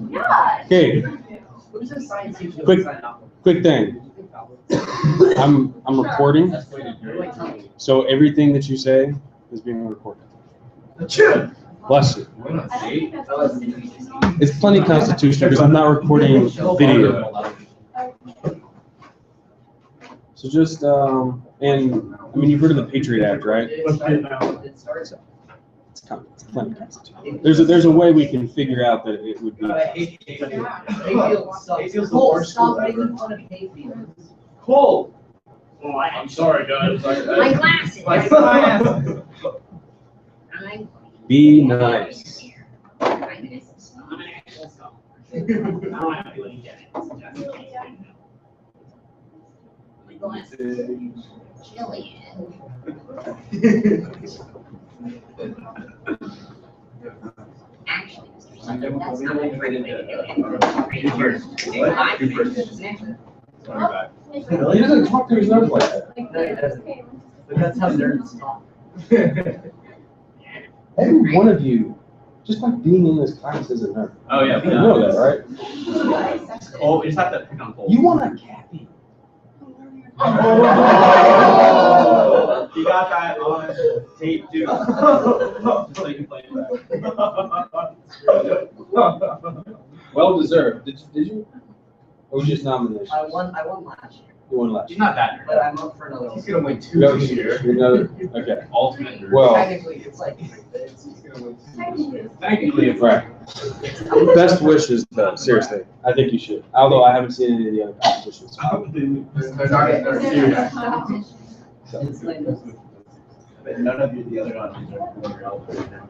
Yeah. Okay. Quick thing. I'm recording, so everything that you say is being recorded. Bless you. It's plenty constitutional because I'm not recording video. So just and I mean you've heard of the Patriot Act, right? So, it's plenty constitutional. There's a way we can figure out that it would be. Cool. Oh, I'm sorry, guys. My glasses. Be nice. I'm an actual scholar. I don't have to look at it. My glasses. Jillian. Actually, Mr. Sunday, that's not a great way to do it. You first. You first. He doesn't talk to his nose like that. No, he doesn't. But that's how nerds talk. Every one of you, just by being in this class, is a nerd. Oh, yeah. You know that, right? Oh, we just have to pick on Cole. You want a Kathy? You got that on tape, too. Just so you can play it back. Well deserved. Did you? Or was just nomination? I won last year, You won last He's year. not that but nerd. I'm up for another He's one. gonna win 2 No, this year. Another. Okay. Ultimate nerd. Well, Technically, it's like, he's gonna win. Technically, it's right. Best wishes, though. Seriously, I think you should. Although I haven't seen any of the other competitions. So. But none of the other options are relevant now.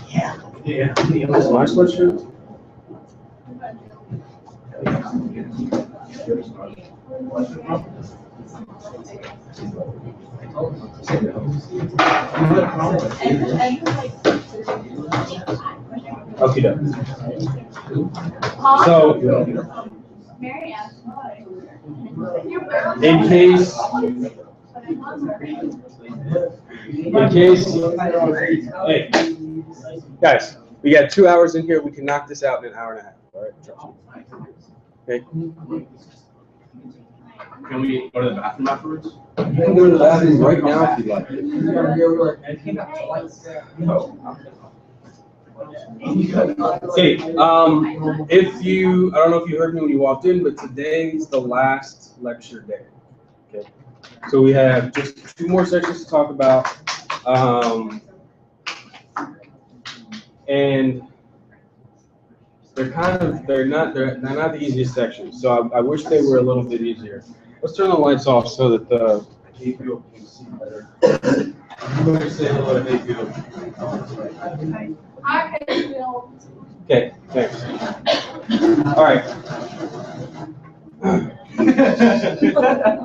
Yeah. Yeah. Is my sweatshirt? Okay, done. So, in case, hey, guys, we got 2 hours in here. We can knock this out in an hour and a half. All right. Okay. Can we go to the bathroom afterwards? You can go to the bathroom right now if you'd like. Okay, if you, I don't know if you heard me when you walked in, but today's the last lecture day. Okay, so we have just 2 more sections to talk about, and they're not the easiest sections. So I wish they were a little bit easier. Let's turn the lights off so that the Hayfield can see better. I'm going to say hello to Hayfield. Hi, Hayfield. Okay, thanks. All right.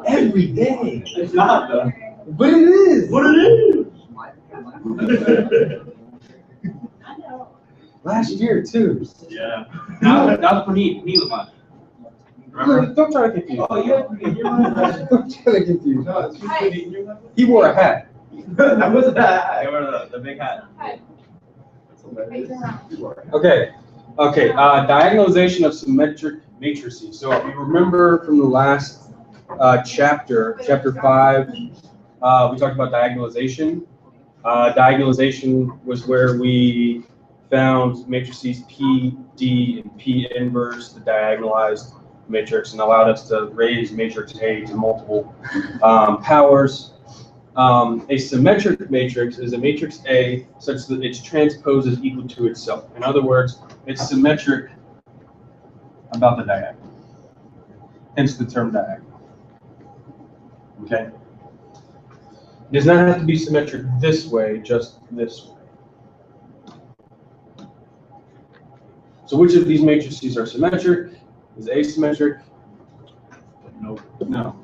Every day. It's not though. But it is. What it is? Last year too. Yeah. Now for me Lamont. Remember? Don't try to confuse. Oh, yeah. Don't try to confuse. He wore a hat. I wasn't that. I wear the big hat. Okay. Okay. Diagonalization of symmetric matrices. So if you remember from the last chapter 5, we talked about diagonalization. Diagonalization was where we found matrices P, D, and P inverse, the diagonalized matrix, and allowed us to raise matrix A to multiple powers. A symmetric matrix is a matrix A such that its transpose is equal to itself. In other words, it's symmetric about the diagonal. Hence the term diagonal. Okay? It does not have to be symmetric this way, just this way. So which of these matrices are symmetric? Is A symmetric? Nope. No.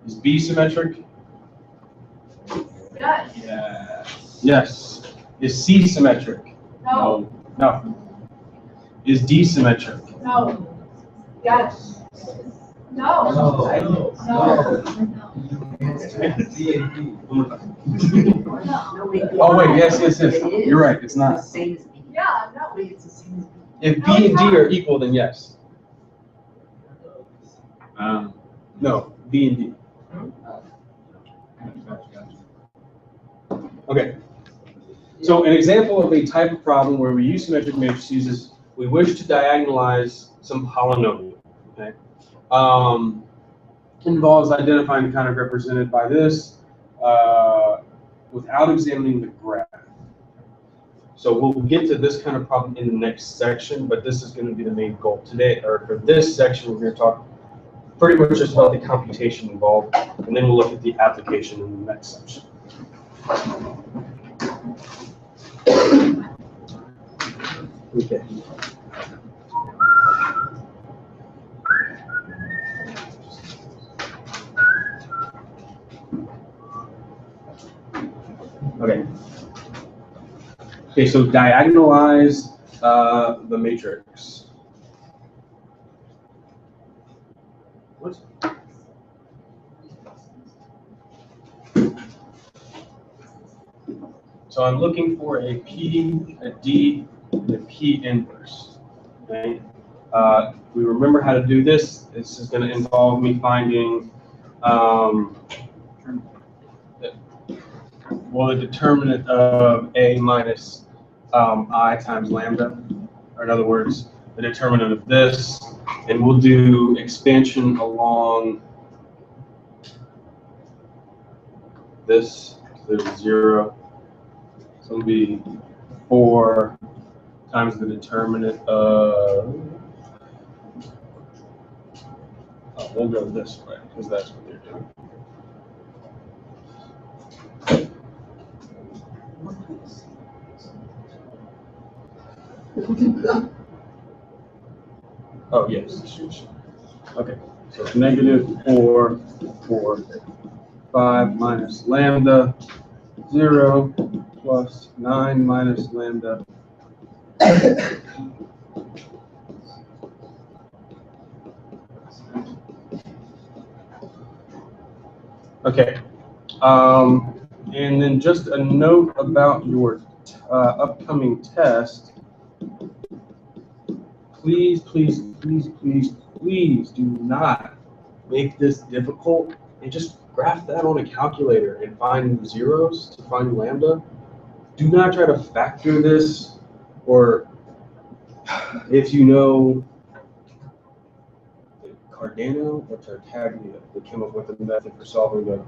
Is B symmetric? Yes. Yeah. Yes. Is C symmetric? No. No. Is D symmetric? No. Yes. No. No. Oh wait, yes. You're right. It's not. It's the same as B. Yeah, no. Wait, it's the same as B. If B and D are equal, then yes. No, B and D. Okay. So an example of a type of problem where we use symmetric matrices is we wish to diagonalize some polynomial. Okay. Involves identifying the kind of represented by this without examining the graph. So we'll get to this kind of problem in the next section, but this is going to be the main goal today. Or for this section, we're going to talk pretty much just about the computation involved, and then we'll look at the application in the next section. Okay. Okay. Okay, so diagonalize the matrix. What? So I'm looking for a P, a D, and a P inverse. Okay. We remember how to do this. This is going to involve me finding the determinant of A minus I times lambda, or in other words, the determinant of this, and we'll do expansion along this to 0. So it'll be 4 times the determinant of, we'll go this way, because that's what they're doing. Oh, yes. Okay, so it's -4, 4, 5 minus lambda, 0, plus 9 minus lambda. Okay, and then just a note about your upcoming test. Please, please, please, please, please do not make this difficult and just graph that on a calculator and find zeros to find lambda. Do not try to factor this, or if you know Cardano or Tartaglia, they came up with a method for solving the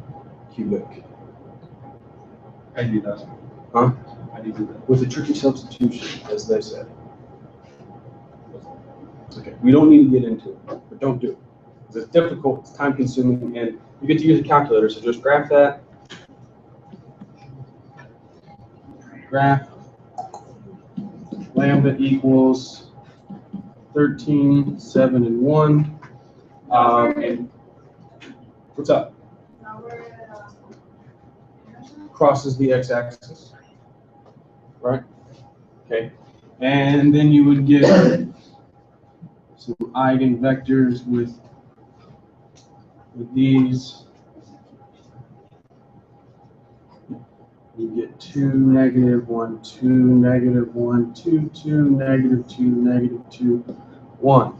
cubic. I do that. Huh? I do that. With a tricky substitution, as they said. Okay, we don't need to get into it, but don't do it. Because it's difficult, it's time consuming, and you get to use a calculator, so just graph that. Graph lambda equals 13, 7, and 1. And what's up? Crosses the x-axis, right? Okay, and then you would get some eigenvectors with these. You get 2, -1, 2, -1, 2, 2, -2, -2, 1.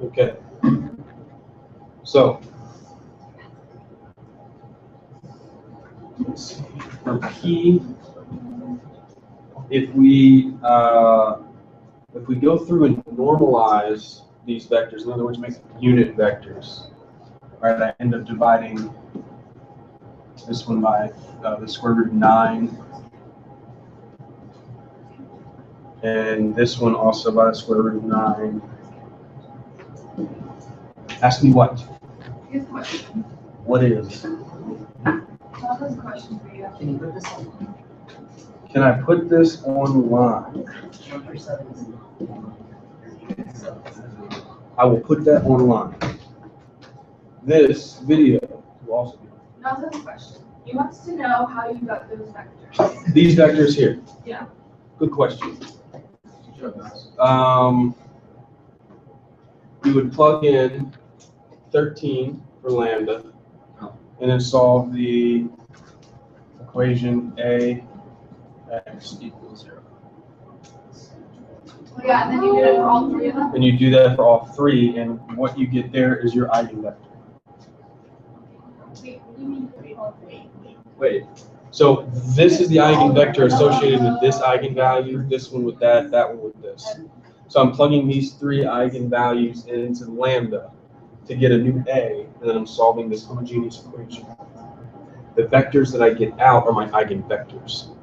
Okay. So let's see. For P, if we go through and normalize these vectors, in other words, make them unit vectors, right? I end up dividing this one by the square root of 9, and this one also by the square root of 9. Ask me what? Here's a question. What is? Another question for you. Can you put this on? Can I put this online? I will put that online. This video will also be. Another question. You want us to know how you got those vectors. These vectors here. Yeah. Good question. You would plug in 13 for lambda, and then solve the equation A x equals 0. Yeah, and then you did it for all three of them? And you do that for all three, and what you get there is your eigenvector. Wait, what do you mean for all three? Wait. So this is the eigenvector associated with this eigenvalue, this one with that, that one with this. So I'm plugging these three eigenvalues into lambda to get a new A, and then I'm solving this homogeneous equation. The vectors that I get out are my eigenvectors.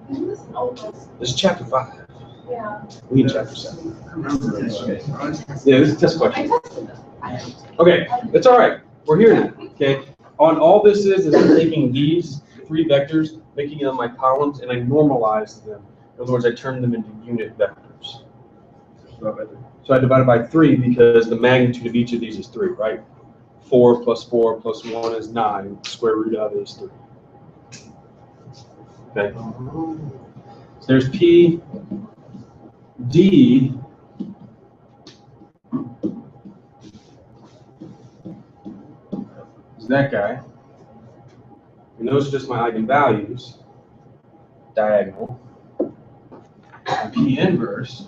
Isn't this an old list? This is chapter 5. Yeah. We in chapter 7. Okay. Yeah, this is a test I question. tested them. Okay, it's all right. We're here now. Okay. All this is I'm taking these three vectors, making them my columns, and I normalize them. In other words, I turn them into unit vectors. So I divide it by 3 because the magnitude of each of these is 3, right? 4 plus 1 is 9. Square root of it is 3. Okay. So there's P, D, is that guy. And those are just my eigenvalues, diagonal. And P inverse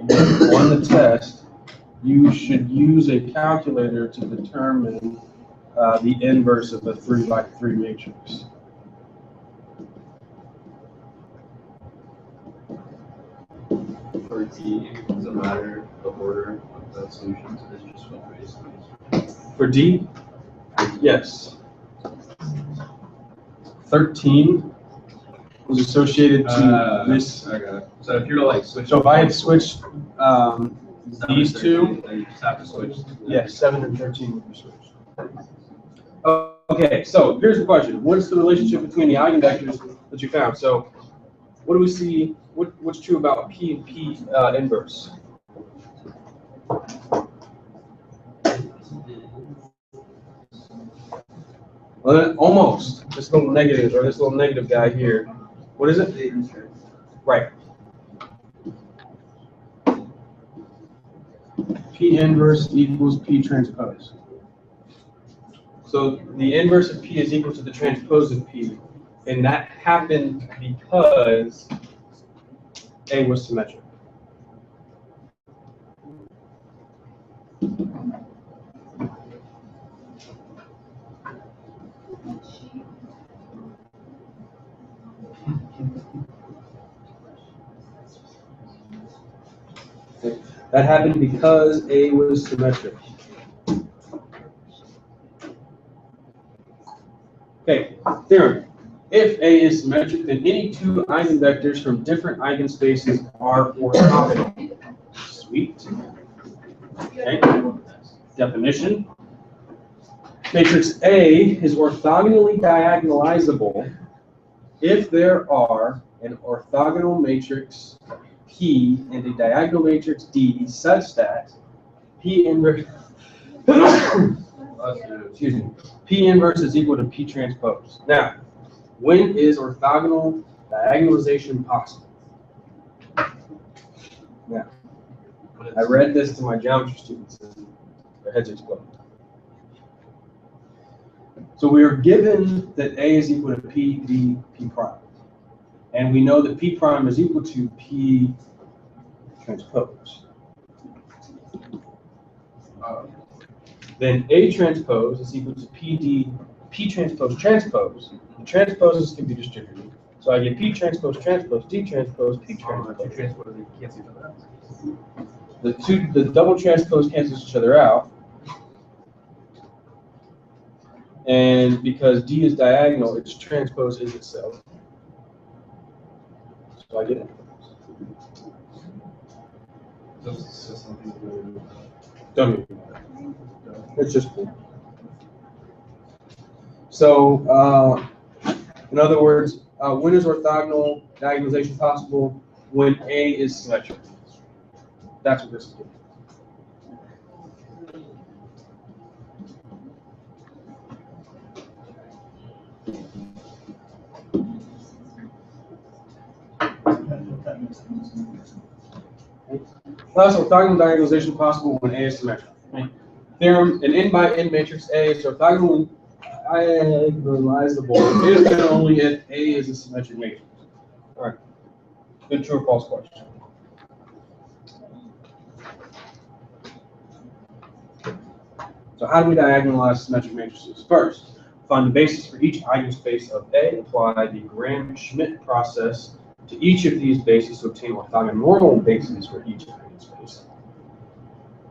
on the test, you should use a calculator to determine the inverse of a 3 by 3 matrix. For D, it doesn't matter the order of the solutions, it's just what the solutions. For D, yes. 13 was associated to this. Okay. So if you're to like switch. So if I had switched these two, then you just have to switch. yes, 7 and 13 would be switched. Okay, so here's the question. What is the relationship between the eigenvectors that you found? So what do we see? What's true about P and P inverse? Well, almost. This little negative, or this little negative guy here. What is it? Right. P inverse equals P transpose. So the inverse of P is equal to the transpose of P. And that happened because A was symmetric. That happened because A was symmetric. Okay, theorem. If A is symmetric, then any two eigenvectors from different eigenspaces are orthogonal. Sweet. Okay. Definition. Matrix A is orthogonally diagonalizable if there are an orthogonal matrix P and a diagonal matrix D such that P inverse excuse me, P inverse is equal to P transpose. Now, when is orthogonal diagonalization possible? Now, I read this to my geometry students and their heads exploded. So we are given that A is equal to P, D, P prime. And we know that P prime is equal to P transpose. Then A transpose is equal to PD, P transpose transpose. The transposes can be distributed. So I get P transpose transpose, D transpose, P transpose. The double transpose cancels each other out. And because D is diagonal, its transpose is itself. So I get it. Don't even matter. It's just cool. So, in other words, when is orthogonal diagonalization possible? When A is symmetric. That's what this is doing. Thus, orthogonal diagonalization possible when A is symmetric. Theorem: an n by n matrix A is orthogonal diagonalizable if and only if A is a symmetric matrix. All right. Good true or false question. So how do we diagonalize symmetric matrices? First, find the basis for each eigenspace of A. Apply the Graham-Schmidt process to each of these bases to obtain orthogonal bases for each eigenspace.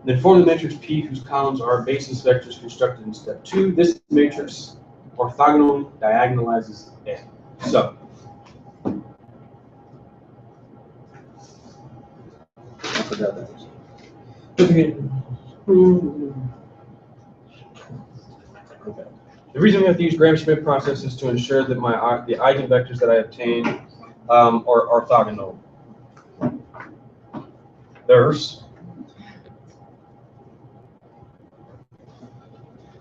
Then form the matrix P whose columns are basis vectors constructed in step 2. This matrix orthogonally diagonalizes A. So, I forgot that. Okay. The reason we have to use Graham-Schmidt process is to ensure that the eigenvectors that I obtain are orthogonal. There's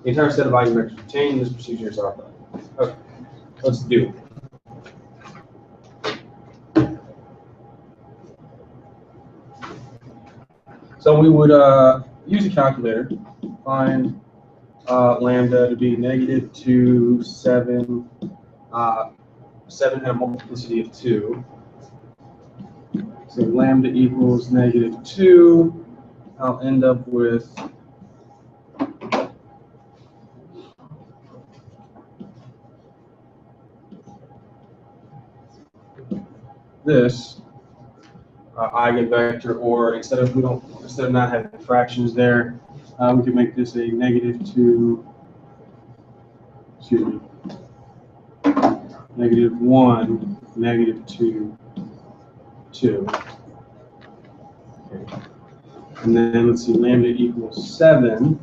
the entire set of eigenvectors obtained. This procedure is orthogonal. Okay, let's do it. So we would use a calculator, find lambda to be -2, 7, 7 had a multiplicity of 2. So lambda equals -2. I'll end up with this eigenvector, or instead of not having fractions there, we can make this a -2. Excuse me. -1, -2, 2. Okay. And then let's see, lambda equals 7.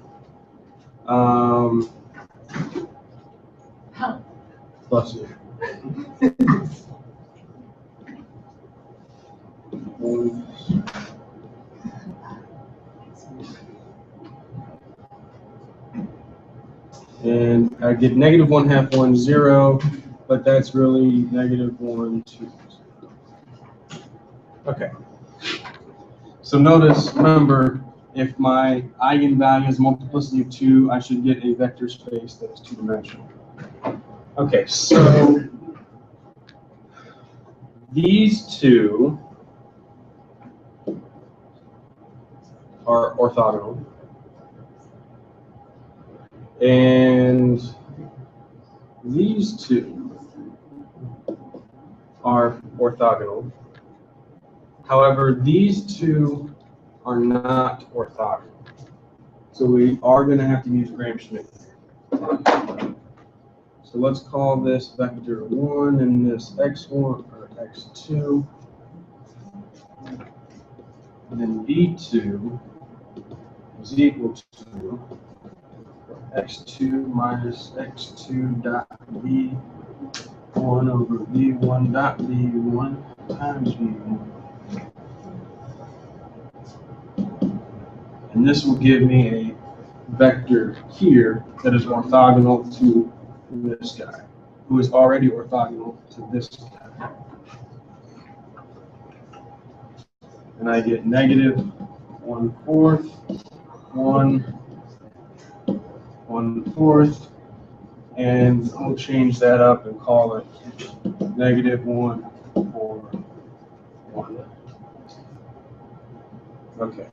Plus it. And I get -1/2, 1, 0, but that's really -1, 2. Okay. So notice, remember, if my eigenvalue is a multiplicity of 2, I should get a vector space that is 2-dimensional. Okay, so these two are orthogonal. And these two are orthogonal. However, these two are not orthogonal. So we are going to have to use Graham-Schmidt. So let's call this vector 1 and this x1 or x2. And then v2 is equal to x2 minus x2 dot v1 over v1 dot v1 times v1. And this will give me a vector here that is orthogonal to this guy, who is already orthogonal to this guy. And I get -1/4, 1, 1/4, and we'll change that up and call it -1, 4, 1. Okay.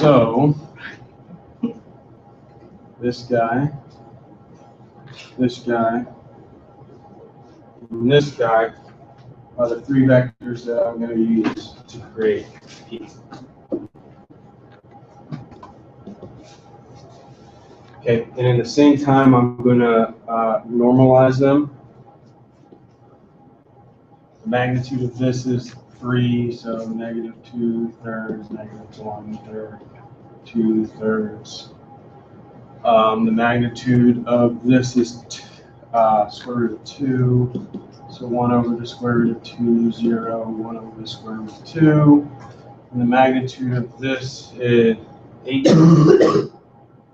So this guy, and this guy are the three vectors that I'm going to use to create P. Okay, and in the same time, I'm going to normalize them. The magnitude of this is 3, so -2/3, -1/3, 2/3. The magnitude of this is square root of 2, so 1 over the square root of 2, 0, 1 over the square root of 2. And the magnitude of this is 8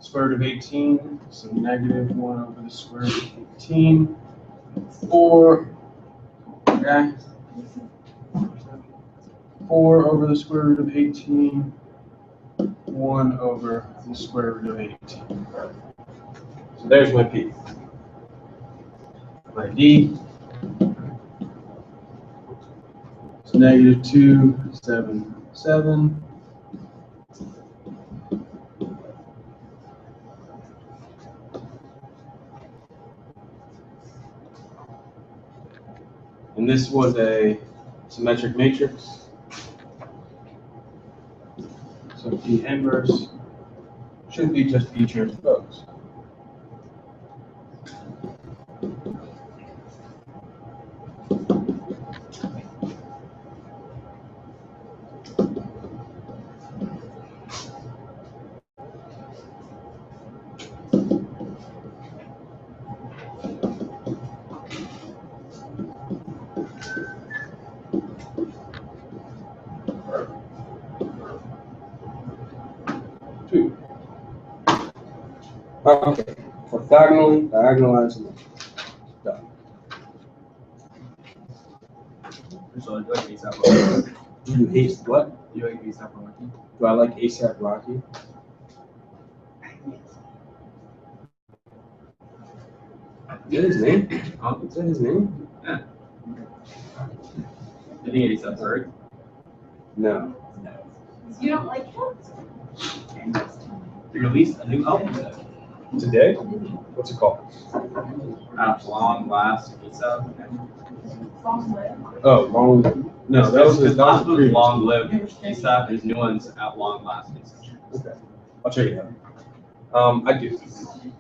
square root of 18, so negative 1 over the square root of 18, 4, okay, 4 over the square root of 18, 1 over the square root of 18. So there's my P. My D is negative 2, 7, 7. And this was a symmetric matrix. So P inverse should be just P transpose. Two. Okay. Orthogonally, diagonalizing. Done. So I like ASAP. Do you hate what? You like ASAP Rocky? Do I like ASAP Rocky? Is that his name? Is that his name? Yeah. Did he get ASAP Ferg? No. You don't like him? He released a new album today. Today? What's it called? At long last ASAP. Long live. Oh, long. No, that was his last the was previous Long one. Live ASAP. His new one's At Long Last ASAP. Okay, I'll check it out. I do.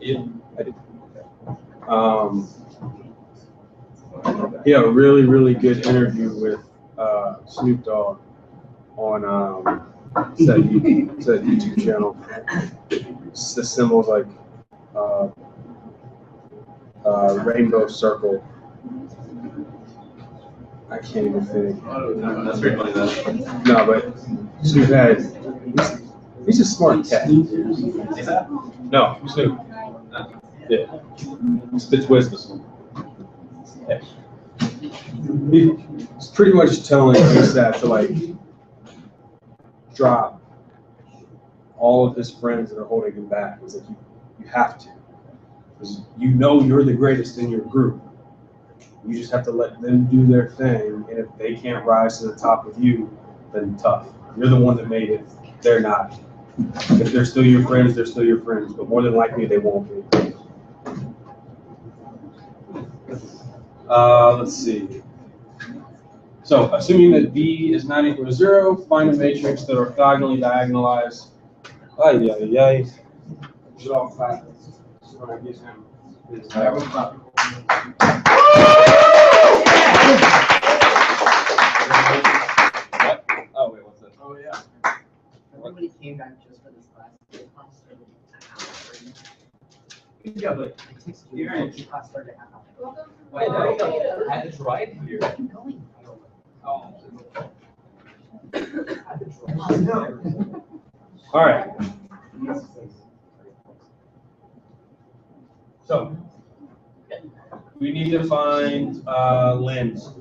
Yeah. I do. He had a really, really good interview with Snoop Dogg on said YouTube channel. It's the symbols like rainbow circle. I can't even think. That's pretty funny though. No, but Snoop had. He's a smart cat. ASAP? No, Snoop. Yeah. Spits wisdom. Yeah. He's pretty much telling ASAP to like drop all of his friends that are holding him back. It's like you have to. Because you know you're the greatest in your group. You just have to let them do their thing, and if they can't rise to the top with you, then tough. You're the one that made it. They're not. If they're still your friends, they're still your friends. But more than likely, they won't be. Let's see. So, assuming that B is not equal to 0, find a matrix that orthogonally diagonalize. Ay, ay, ay. These are all classes. When I get him his what? Oh, wait, what's this? Oh yeah. Everybody came back just for this class. The class started an hour. Yeah, but You're right. The class started an hour. Welcome to wait, there you go. Florida. I just right here. Keep going. Oh. All right. So, we need to find lambs.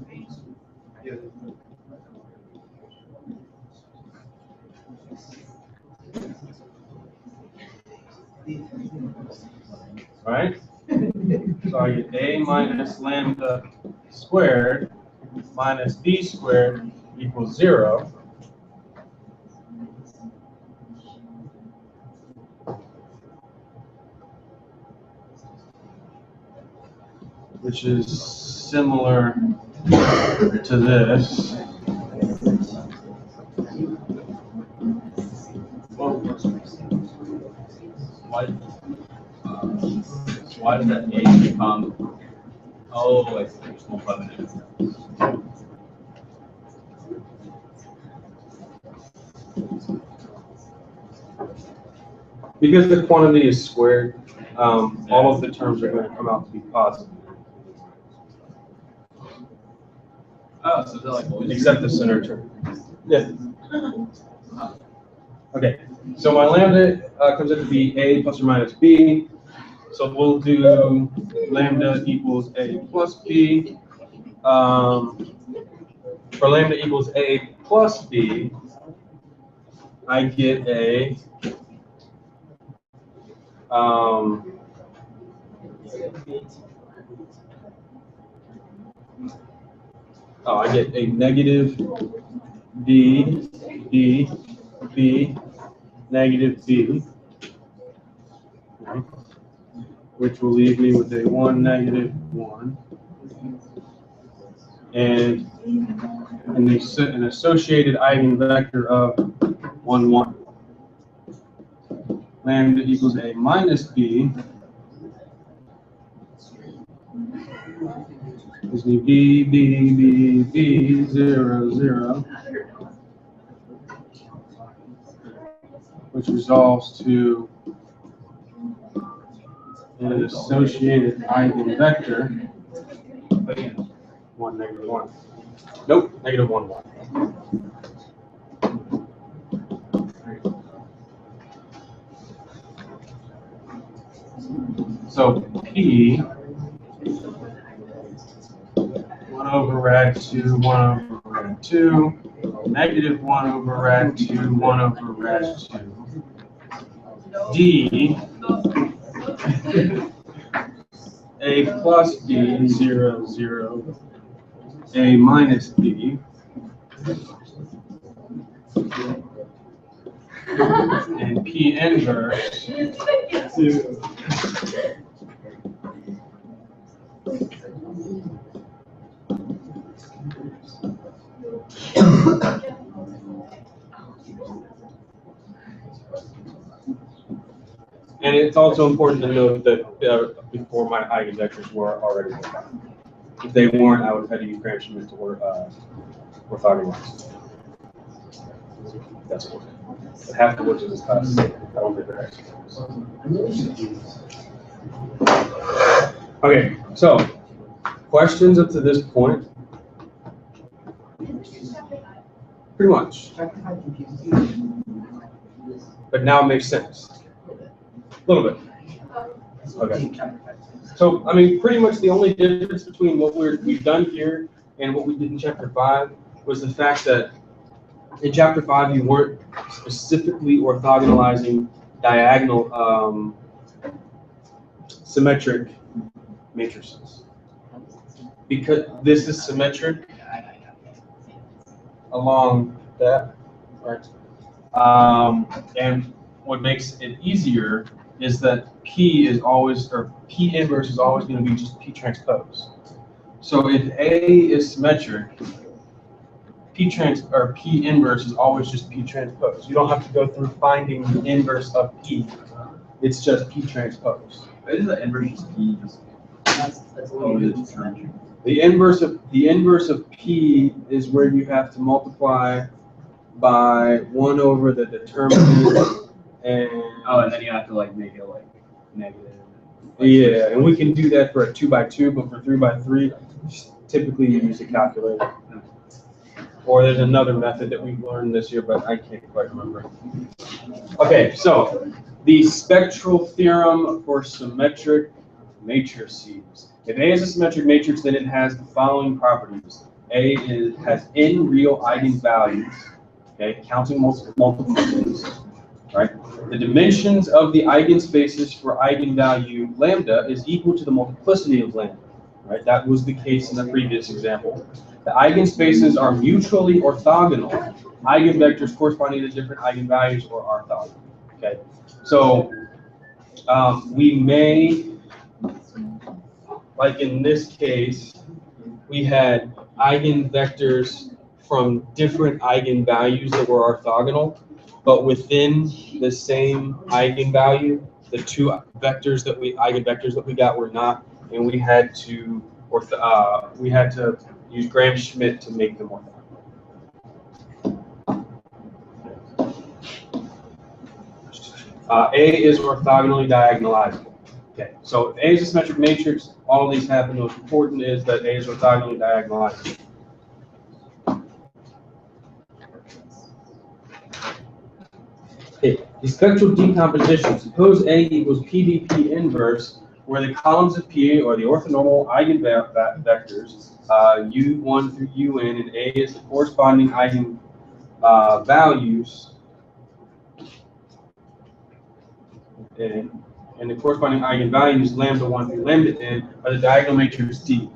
All right? So I get A minus lambda squared minus B squared equals 0. Which is similar to this. Why does that A become? Oh, I see. There's no covenant. Because the quantity is squared, all of the terms are going to come out to be positive. Oh, so they're like Except the center term. Yeah. Okay. So my lambda comes out to be a plus or minus b. So we'll do lambda equals a plus b. For lambda equals a plus b, I get a I get a negative b, b, b, negative b, which will leave me with a 1, negative 1, and an associated eigenvector of 1, 1. Lambda equals a minus b gives me b, b, b, b, 0, 0, which resolves to an associated eigenvector, 1, negative 1. Nope, negative 1, 1. So P 1 over rad 2, 1 over rad 2, negative 1 over rad 2, 1 over rad 2. D A plus B 0, 0, A minus B, and P inverse 2. And it's also important to note that before my eigenvectors were already worked out. If they weren't, I would have had to use Gram-Schmidt to orthogonalize. That's what but half the words of this class, I don't think they're exercises. Okay, so questions up to this point? Pretty much. But now it makes sense. A little bit. Okay. So, I mean, pretty much the only difference between what we've done here and what we did in chapter 5 was the fact that in chapter 5 you weren't specifically orthogonalizing diagonal symmetric matrices. Because this is symmetric along that, right? And what makes it easier is that P is always, or P inverse is always going to be just P transpose. So if A is symmetric, P inverse is always just P transpose. You don't have to go through finding the inverse of P. It's just P transpose. Isn't the inverse just P? That's what it is. The inverse of P is where you have to multiply by 1 over the determinant and And then you have to like make it like negative. yeah, and we can do that for a 2 by 2, but for 3 by 3, typically you use a calculator. Or there's another method that we've learned this year, but I can't quite remember. Okay, so the spectral theorem for symmetric matrices. If A is a symmetric matrix, then it has the following properties. A has n real eigenvalues, okay, counting multiplications, right? The dimensions of the eigenspaces for eigenvalue lambda is equal to the multiplicity of lambda, right? That was the case in the previous example. The eigenspaces are mutually orthogonal. Eigenvectors corresponding to different eigenvalues are orthogonal, okay? So we may, like in this case, we had eigenvectors from different eigenvalues that were orthogonal, but within the same eigenvalue, the two eigenvectors that we got were not, and we had to use Gram-Schmidt to make them orthogonal. A is orthogonally diagonalizable. Okay, so if A is a symmetric matrix, all these happen. Most important is that A is orthogonally diagonalizable. Okay. The spectral decomposition. Suppose A equals PDP inverse, where the columns of P are the orthonormal eigenvectors, U1 through UN, and A is the corresponding eigen values, and the corresponding eigenvalues, lambda 1 through lambda n, are the diagonal matrix D.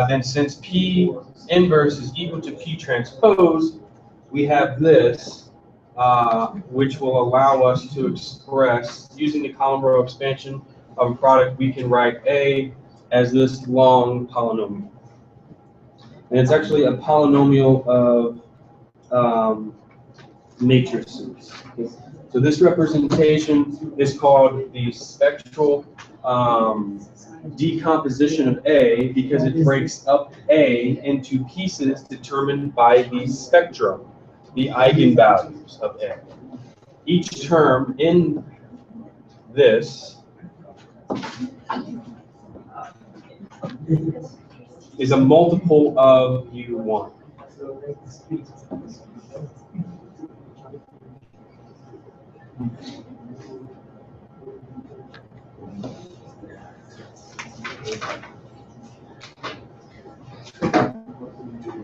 Then since P inverse is equal to P transpose, we have this, which will allow us to express, using the column row expansion of a product, we can write A as this long polynomial. And it's actually a polynomial of matrices. So this representation is called the spectral decomposition of A, because it breaks up A into pieces determined by the spectrum, the eigenvalues of A. Each term in this is a multiple of U1.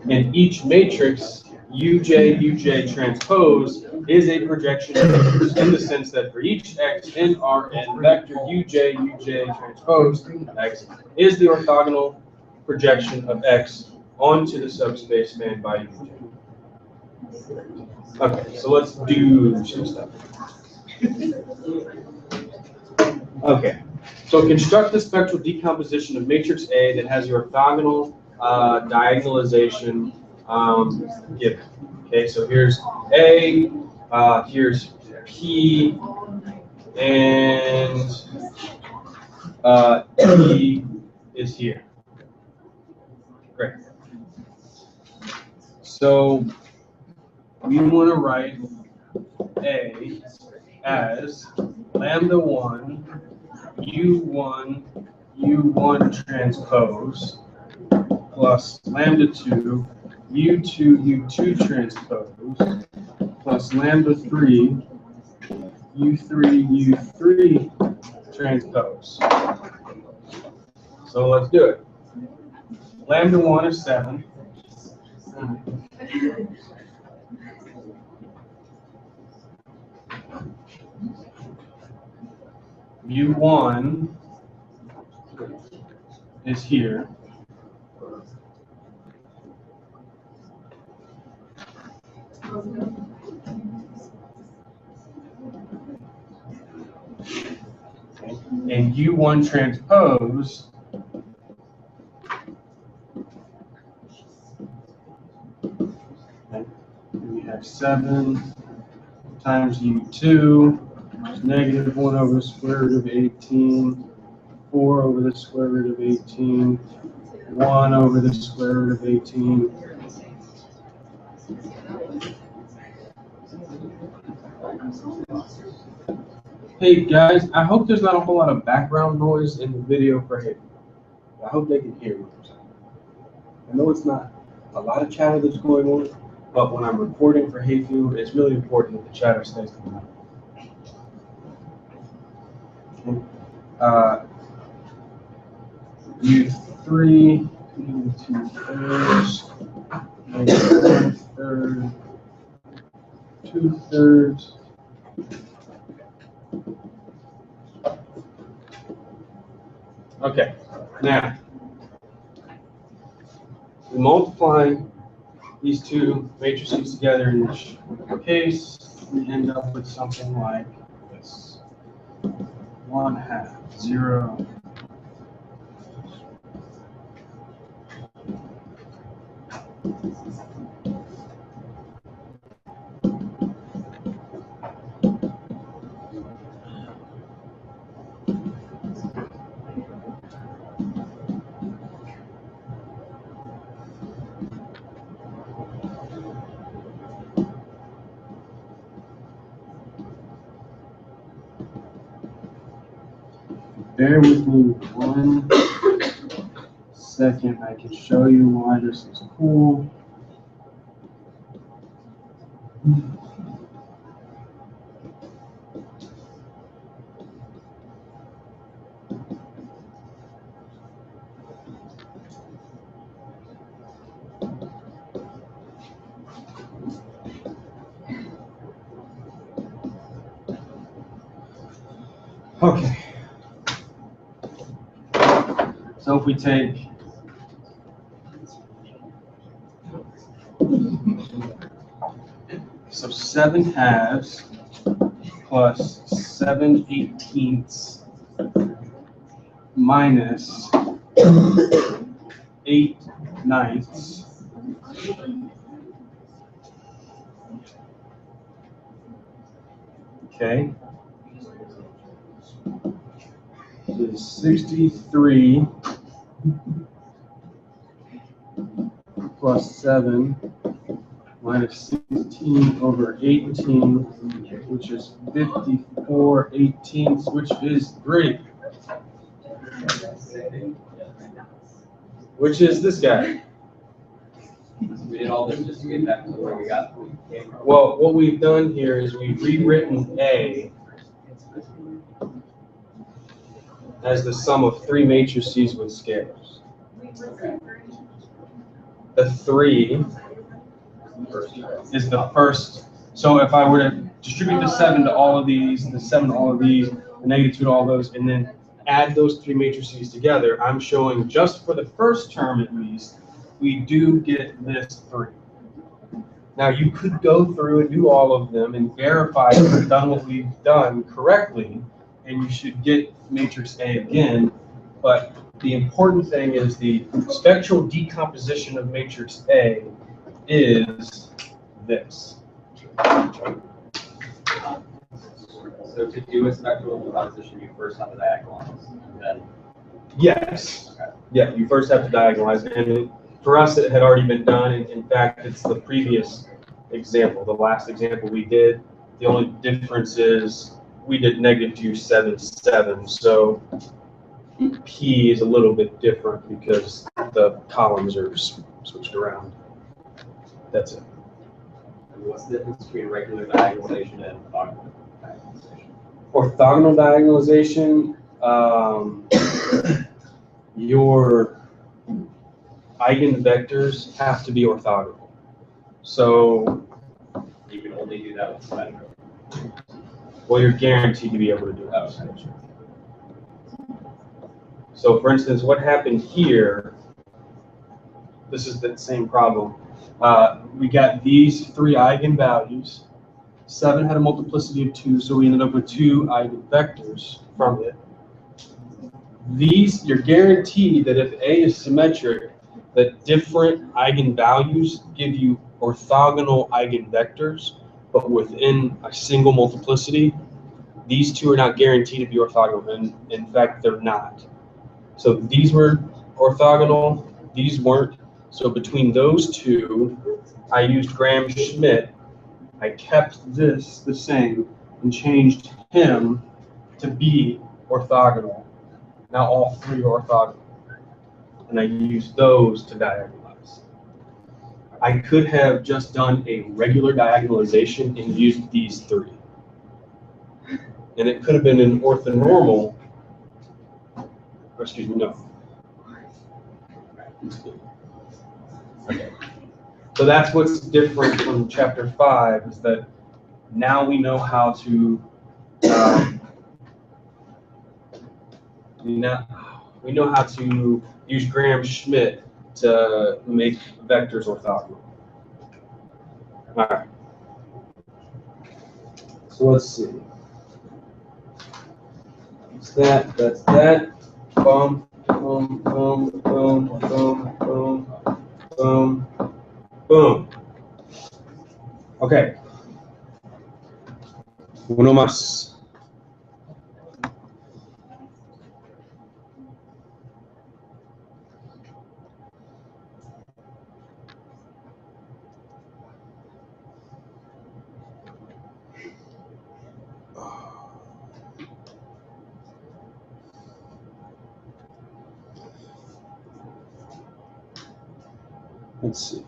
And each matrix, Uj transpose, is a projection of vectors, in the sense that for each x in Rn vector, Uj transpose x is the orthogonal projection of x onto the subspace spanned by Uj. Okay, so let's do some stuff. Okay, so construct the spectral decomposition of matrix A that has the orthogonal diagonalization given. Okay, so here's A, here's P, and E is here. Great. So we want to write A as lambda 1, U1 transpose plus lambda 2, U2 transpose plus lambda 3, U3 transpose. So let's do it. Lambda 1 is 7. U1 is here. And U1 transpose we have 7 times U2, which is negative 1 over the square root of 18, 4 over the square root of 18, 1 over the square root of 18. Hey guys, I hope there's not a whole lot of background noise in the video for Hayden. I hope they can hear me. I know it's not a lot of chatter that's going on, but when I'm recording for Hayfield, it's really important that the chatter stays coming out. U3, U2 thirds, -1/3, 2/3. Okay, now we multiply these two matrices together in each case, we end up with something like this: 1/2, 0. Bear with me 1 second. I can show you why this is cool. Okay. So if we take so 7/2 plus 7/18 minus 8/9. Okay. Is 63 plus 7 minus 16/18, which is 54/18, which is great. Which is this guy. We did all this just to get back to where we got. Well, what we've done here is we've rewritten A as the sum of 3 matrices with scalars. The 3 is the first. So if I were to distribute the 7 to all of these, the 7 to all of these, the -2 to all those, and then add those 3 matrices together, I'm showing just for the first term at least, we do get this 3. Now you could go through and do all of them and verify that we've done what we've done correctly, and you should get matrix A again, but the important thing is the spectral decomposition of matrix A is this. So to do a spectral decomposition, you first have to diagonalize, and then. Yes. Okay. Yeah, you first have to diagonalize, and for us it had already been done. In fact, it's the previous example, the last example we did. The only difference is we did -2, 7, 7. So P is a little bit different because the columns are switched around. That's it. And what's the difference between regular diagonalization and orthogonal diagonalization? Orthogonal diagonalization, your eigenvectors have to be orthogonal. So, You can only do that with symmetric. well, you're guaranteed to be able to do that. So, for instance, what happened here, this is the same problem. We got these 3 eigenvalues. 7 had a multiplicity of 2, so we ended up with 2 eigenvectors from it. These, you're guaranteed that if A is symmetric, that different eigenvalues give you orthogonal eigenvectors, but within a single multiplicity. These 2 are not guaranteed to be orthogonal, and in fact, they're not. So these were orthogonal, these weren't. So between those 2, I used Graham-Schmidt. I kept this the same and changed him to be orthogonal. Now all 3 are orthogonal. And I used those to diagonalize. I could have just done a regular diagonalization and used these 3. And it could have been an orthonormal, or excuse me, no. Okay. So that's what's different from chapter 5, is that now we know how to, we know how to use Graham-Schmidt to make vectors orthogonal. All right. So let's see. That's that. Boom, boom, boom, boom, boom, boom, boom, boom. Okay. Uno más. Let's see.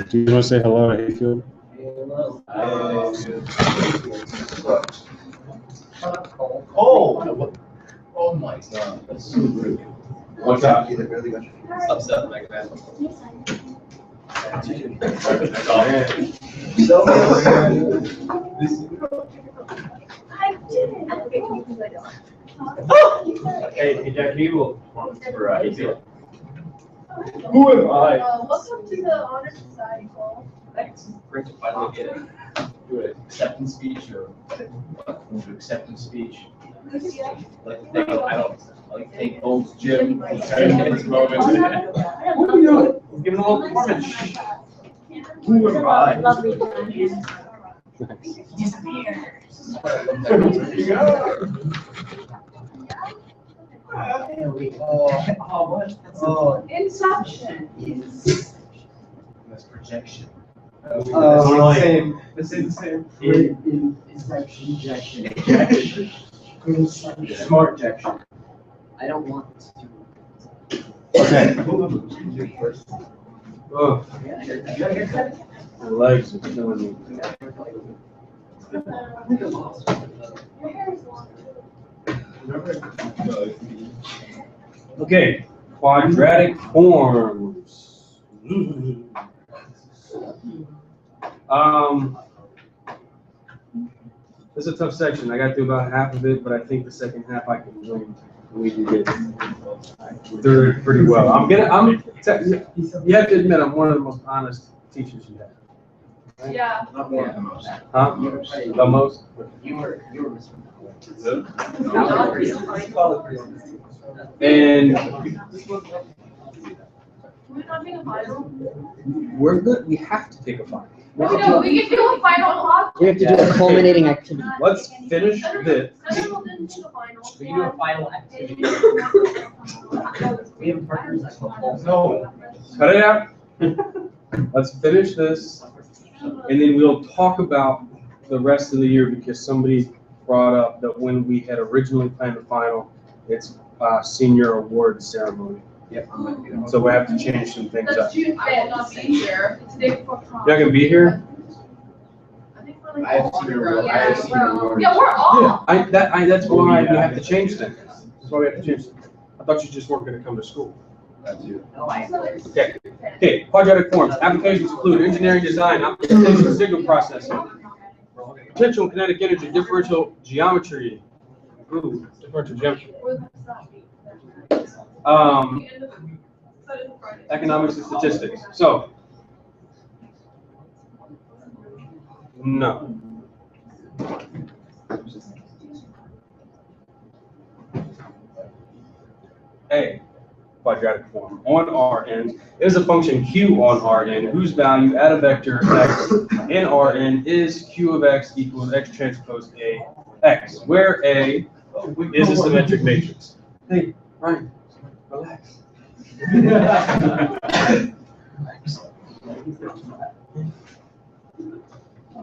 Do you guys want to say hello to Hayfield? Oh! Oh my god. What's up? Upset like that. I didn't. Okay, can you play that? Hey, Jack, you will for APL. Who am I? Welcome to the Honor Society Ball. Thanks. Great to finally get it. Do an acceptance speech or acceptance speech. Like, I don't like take Old's gym. Try to get this moment. What are we doing? We're giving a little performance. Who am I? Lovely. Inception. That's projection. Same. The same. Injection. Smart ejection. I don't want to. Okay. Oh, Yeah, my legs are killing me. Your hair is long. Okay, quadratic forms. This is a tough section. I got through about half of it, but I think the second half I can win. We can get through it pretty well. You have to admit, I'm one of the most honest teachers you have. Yeah. Not one of the most. Huh? The most? You were Mr. And Can we not take a final? we're good. We have to take a final. No, we can do a final talk. We have to do a culminating activity. Let's finish this. Everyone didn't take a final. We can do a final activity. We have partners. No. Cut it out. Let's finish this, and then we'll talk about the rest of the year because somebody brought up that when we had originally planned the final, it's senior award ceremony. Yep. So we have to change some things up. That's June 5th. I will not be here. It's the day before prom. You're not gonna be here? I think we're like. I have senior award. Yeah, we're all. That's why we have to change things. That's why we have to change things. I thought you just weren't gonna come to school. That's you. No, I. Okay. Okay, quadratic forms. Applications include engineering design, application signal processing, potential and kinetic energy, differential geometry. Ooh, differential geometry. Economics and statistics. So, no. A, quadratic form on Rn is a function q on Rn whose value at a vector x in Rn is q of x equals x transpose A x, where A is a symmetric matrix. Hey, Ryan, relax.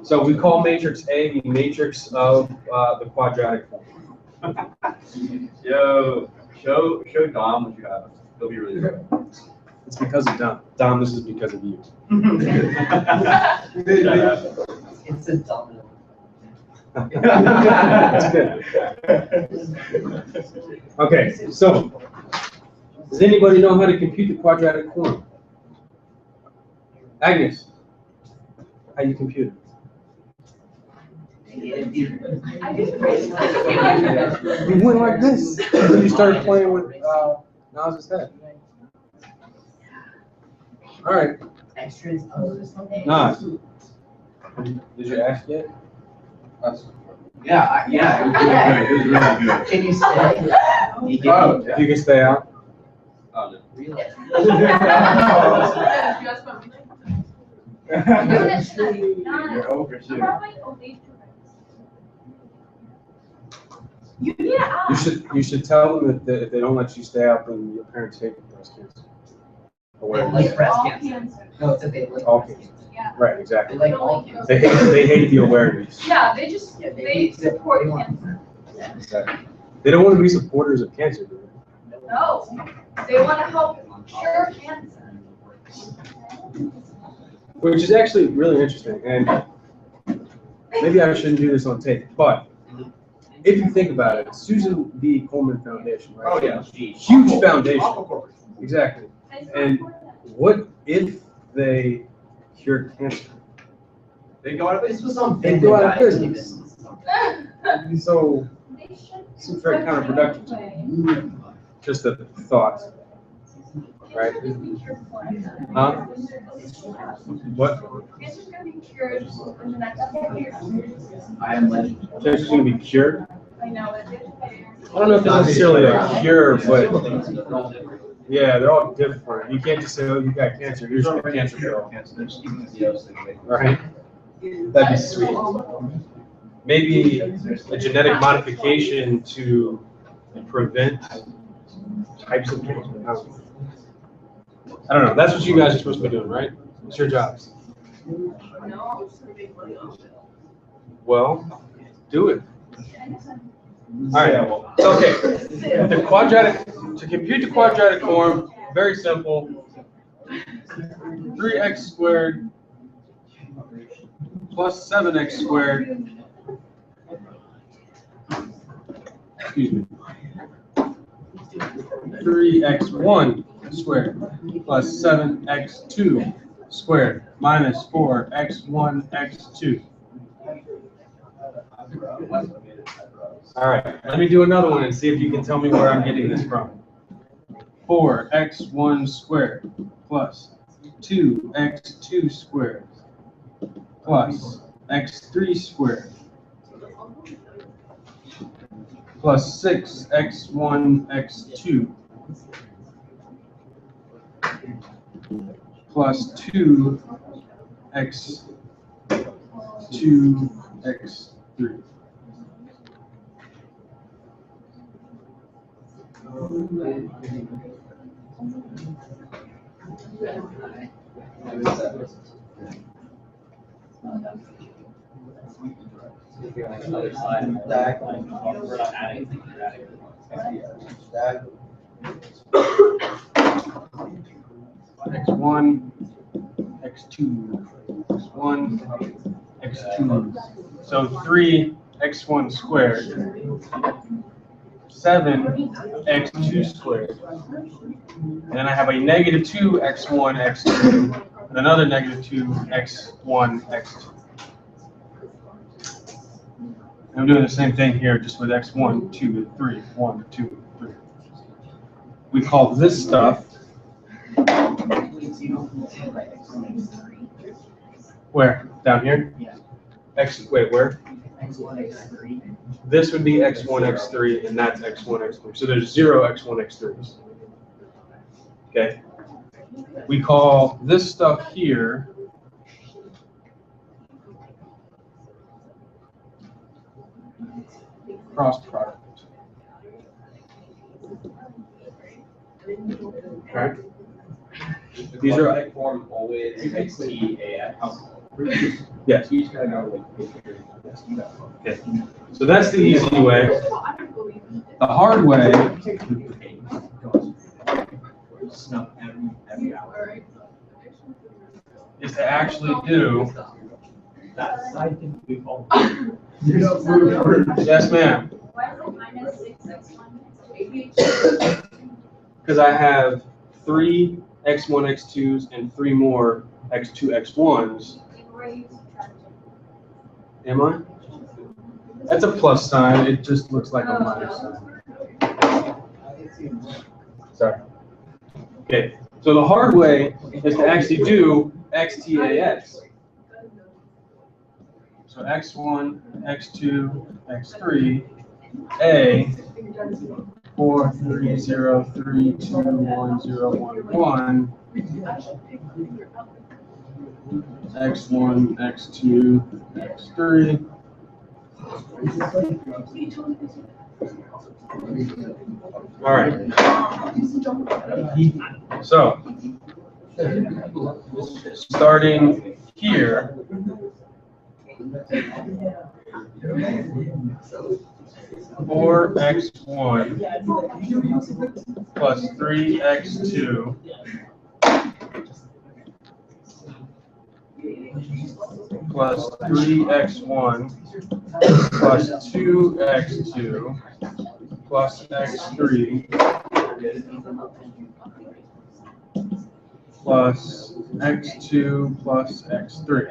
So we call matrix A the matrix of the quadratic form. Yo, show Dom what you have. He'll be really good. It's because of Dom. Dom, this is because of you. It's a domino. That's good. Okay, so does anybody know how to compute the quadratic form? Agnes, how you compute it? I did great. You went like this. Then you started playing with Nas's head. All right, Extras. Nas. Did you ask yet? Yeah, it was really good. Can you stay? Oh, if you can stay out. Oh, no. Really? You're over too. You need to ask. You should tell them that if they don't let you stay out, then your parents hate breast cancer. They Awareness. like breast All cancer. cancer. No, it's that they like All breast cancer. cancer. Yeah. Right, They exactly. like all cancer. They hate the awareness. Yeah, they just, Yeah, they support they want- cancer. Exactly. They don't want to be supporters of cancer, do they? No, they want to help cure cancer. Which is actually really interesting, and maybe I shouldn't do this on tape, but if you think about it, Susan B. Komen Foundation, right? Oh, yeah. Huge foundation. Exactly. And what if they cured cancer? They go out of This was on. They go out of business. So, seems very counterproductive to me. Just a thought. Right? Huh? What? Cancer's gonna be cured in the next few years. I am legend. Cancer's going to be cured? I know it. I don't know if it's necessarily a cure, but yeah, they're all different. You can't just say, oh, you got cancer, here's your cancer pill. Right? That'd be sweet. Maybe a genetic modification to prevent types of cancer. I don't know. That's what you guys are supposed to be doing, right? It's your jobs. Well, do it. All right. Okay. The quadratic, to compute the quadratic form, very simple. 3x squared plus 7x squared. Excuse me. 3x1 squared plus 7x2 squared minus 4x1 x2. All right, let me do another one and see if you can tell me where I'm getting this from. 4x1 squared plus 2x2 squared plus x3 squared plus 6x1 x2 plus 2x2 x3. Other side. We're not adding. X1, X2, X1, X2. So 3x1 squared, 7x2 squared. And then I have a negative 2x1, x2, and another negative 2x1, x2. I'm doing the same thing here, just with x1, 2, and 3. 1, 2, 3. We call this stuff. Where? Down here? Yeah. Wait, where? X1, X3. This would be x1, x3, and that's x1, x3. So there's 0 x1, x3s. Okay. We call this stuff here cross product. Okay. These are form always XTAX. yes. You just gotta go Okay. So that's the easy way. The hard way snuff every hour. is to actually do. That side can be called. Yes, ma'am. Why is it minus 6x1? Because I have 3 x1, x2s and 3 more x2, x1s. Am I? That's a plus sign. It just looks like a minus sign. Sorry. Okay. So the hard way is to actually do XTAX. So x1, x2, x3, A, 4, 3, 0, 3, 2, 1, 0, 1, 1. X1, X2, X3. All right. So, starting here, 4x1 plus 3x2 plus 3x1 plus 2x2 plus x3 plus x2 plus x3.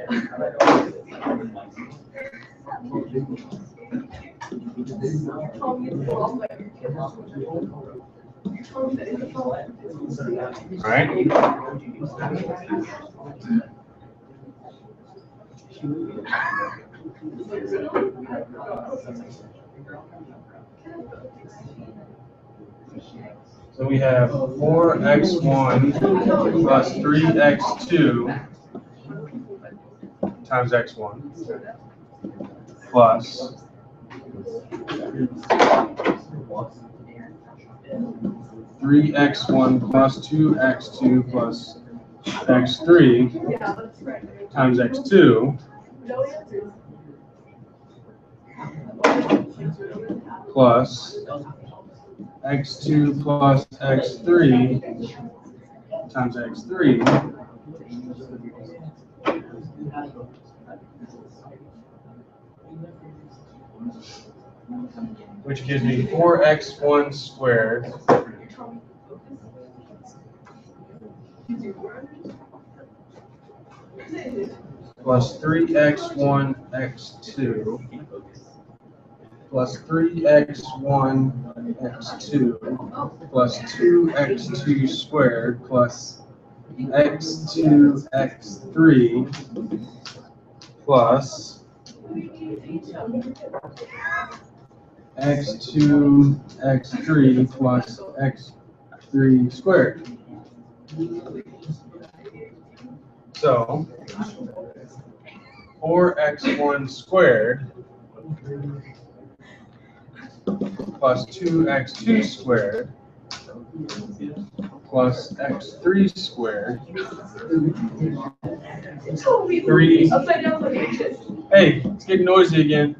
All right. So we have 4x1 plus 3x2 times x1 plus 3x1 plus 2x2 plus x3 times x2 plus x2 plus x3 times x3 which gives me 4x1 squared plus 3x1 x2 plus 3x1 x2 plus 2x2 squared plus x2 x3 plus x2 x3 plus x3 squared. So 4x1 squared plus 2x2 squared plus x3 squared 3. Hey, it's getting noisy again.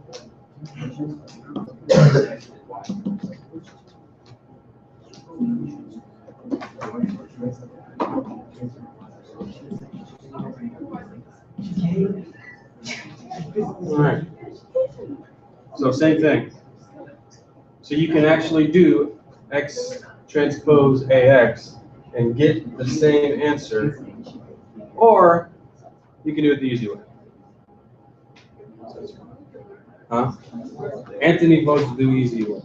All right. So same thing. So you can actually do x transpose ax and get the same answer, or you can do it the easy way. Huh? Anthony votes the easy way.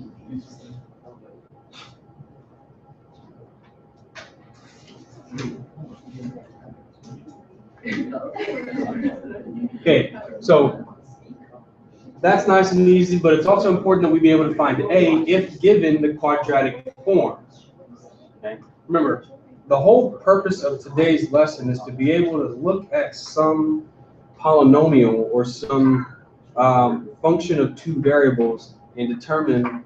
Okay, so that's nice and easy, but it's also important that we be able to find A if given the quadratic form. Okay? Remember, the whole purpose of today's lesson is to be able to look at some polynomial or some function of two variables and determine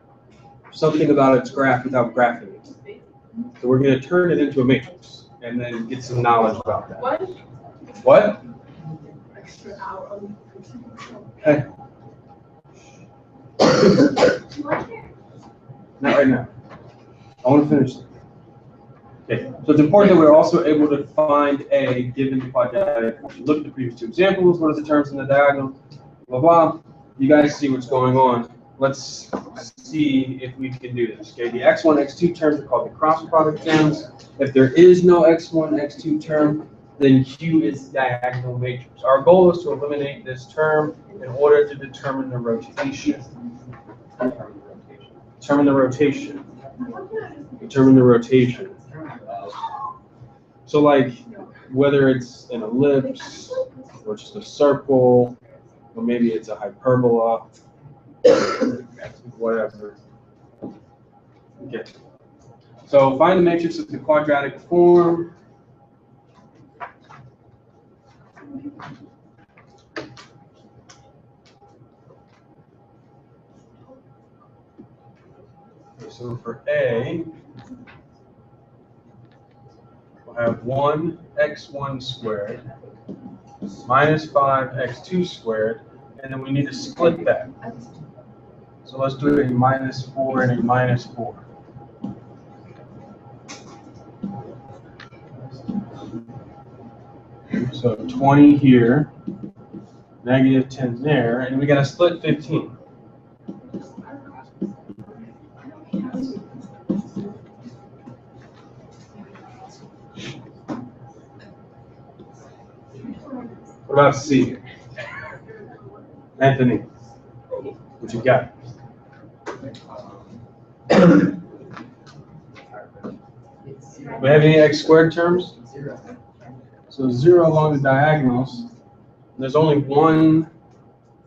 something about its graph without graphing it. So we're going to turn it into a matrix and then get some knowledge about that. What? Hey. Not right now. I want to finish this. Okay, so it's important that we're also able to find A given the quadratic. Look at the previous two examples. What are the terms in the diagonal? Blah, blah. You guys see what's going on. Let's see if we can do this. Okay, the x1, x2 terms are called the cross product terms. If there is no x1, x2 term, then Q is diagonal matrix. Our goal is to eliminate this term in order to determine the rotation. Determine the rotation. Determine the rotation. So like whether it's an ellipse or just a circle, or maybe it's a hyperbola, whatever. Okay. So find the matrix of the quadratic form. Okay, so for A, we'll have 1x1 squared minus 5x2 squared, and then we need to split that. So let's do a minus 4 and a minus 4. So 20 here, negative 10 there, and we got to split 15. What about C? Anthony, what you got? We have any x squared terms? So 0 along the diagonals. There's only one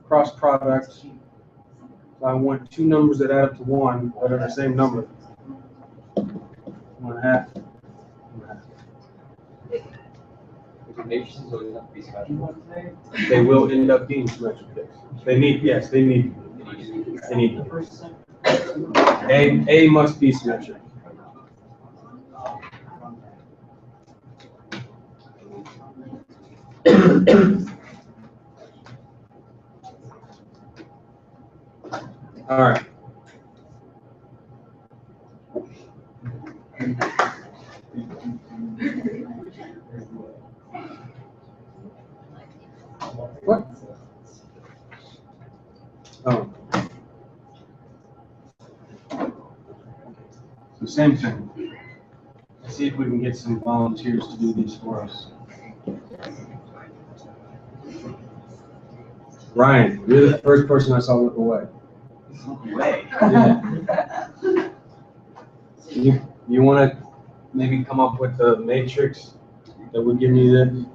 cross product. So I want two numbers that add up to 1 that are the same number. 1/2. Matrices will have to be special. They will end up being symmetric. They need, yes, they need. A must be symmetric. All right. What? Oh. So same thing. Let's see if we can get some volunteers to do these for us. Ryan, you're the first person I saw look away. Way. Yeah. You want to maybe come up with a matrix that would give me the?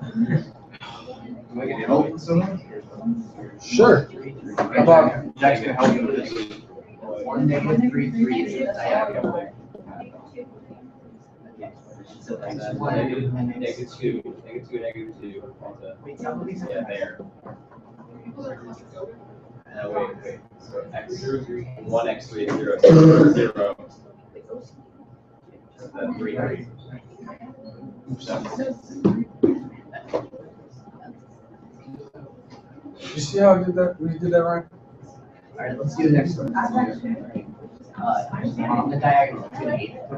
Am I gonna help someone? Sure. How about Jack's gonna help you with this? 1, negative 3, 3 is the diagonal. So that's Negative 1, negative 2, negative 2. Wait, tell me Yeah, there. Wait. So x 1 x 3 0 0. Then 3 3. You see how I did that? We did that right? Alright, let's do the next one. On the diagonal,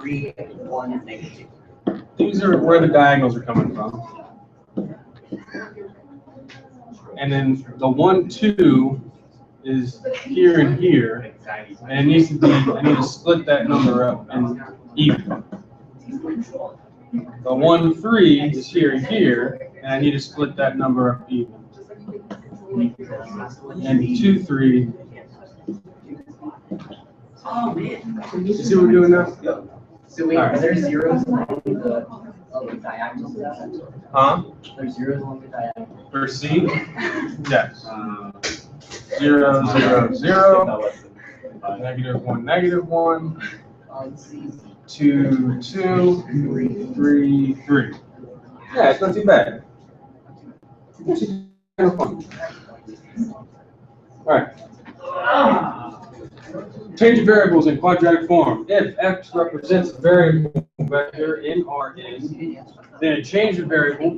3, 1, negative 2. These are where the diagonals are coming from. And then the 1, 2 is here and here. And it needs to be, I need to split that number up and even. The 1, 3 is here and here, and I need to split that number up even. And 2, 3. Oh, man. You see what we're doing now? So wait, are there zeros along the diagonal? Huh? There's zeros along the diagonal. For C? Yes. 0, 0, 0. Negative 1, negative 1. On C. 2, 2. 3, 3. Yeah, it's not too bad. It's kind of fun. All right. Change of variables in quadratic form. If x represents a variable vector in Rn, then a change of variable.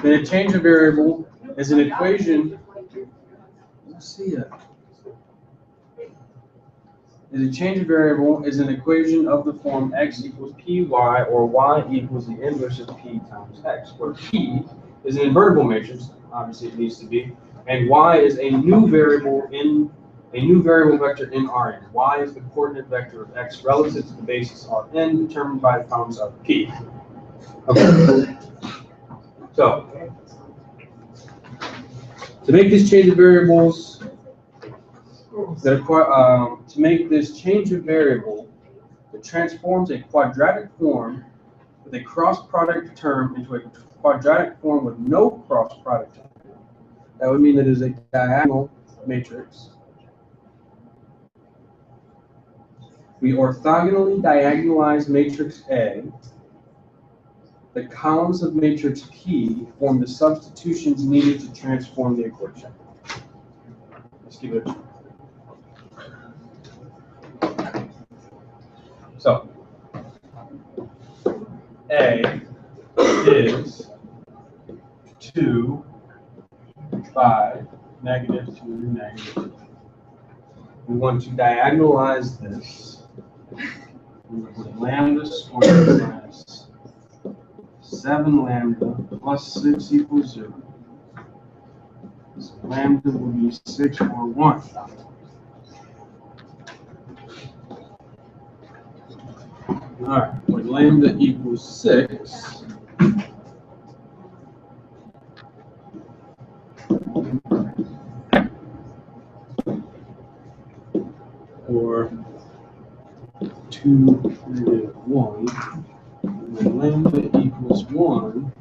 Then a change of variable is an equation. Let's see it. A change of variable is an equation of the form x equals py or y equals the inverse of p times x, where p is an invertible matrix, obviously it needs to be, and y is a new variable vector in Rn. Y is the coordinate vector of x relative to the basis Rn determined by the powers of p. Okay. So to make this change of variables. To make this change of variable that transforms a quadratic form with a cross product term into a quadratic form with no cross product term. That would mean that it is a diagonal matrix. We orthogonally diagonalize matrix A. The columns of matrix P form the substitutions needed to transform the equation. Let's give it a try. So, A is 2, 5, negative 2, negative 2. We want to diagonalize this. We would put lambda squared minus 7 7 lambda plus 6 equals 0. So lambda will be 6 or 1. All right, when lambda equals 6, or 2 negative 1, when lambda equals 1,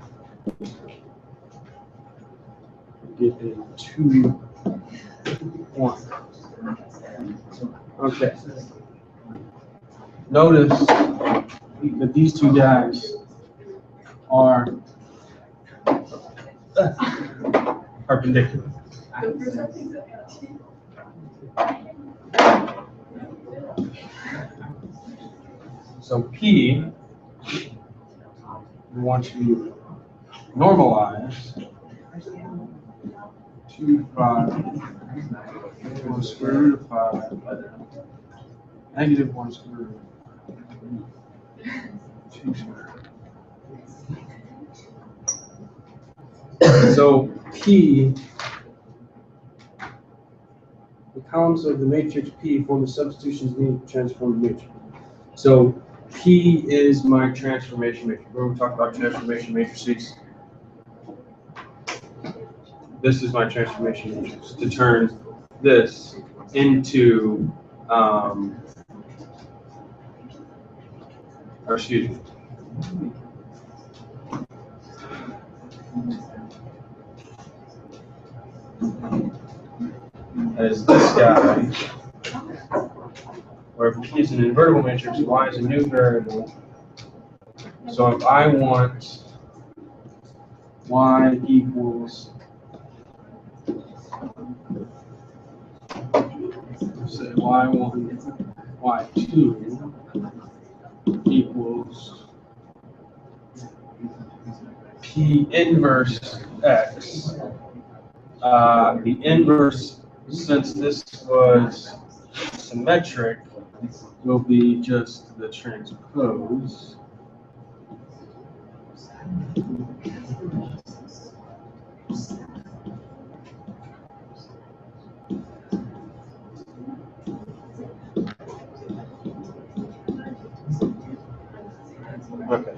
we get a 2, 1. Okay. Notice that these two guys are perpendicular. So P, we want to normalize 2 5 1 square root of 5 negative 1 square root of 2 square root. So P, the columns of the matrix P form the substitutions needed to transform the matrix. So P is my transformation matrix. When we talk about transformation matrices, this is my transformation matrix to turn this into, or excuse me, as this guy, where P is an invertible matrix, Y is a new variable. So if I want Y equals, say Y1, Y2 equals P inverse X. The inverse, since this was symmetric, will be just the transpose. Okay.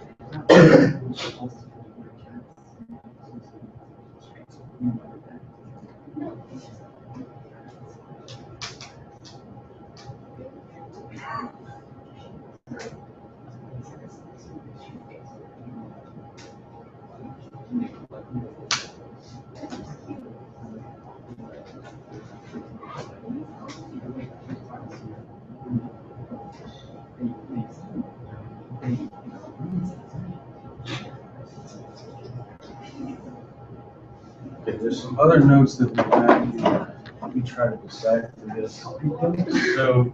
Okay, there's some other notes that we have here. Let me try to decipher this. So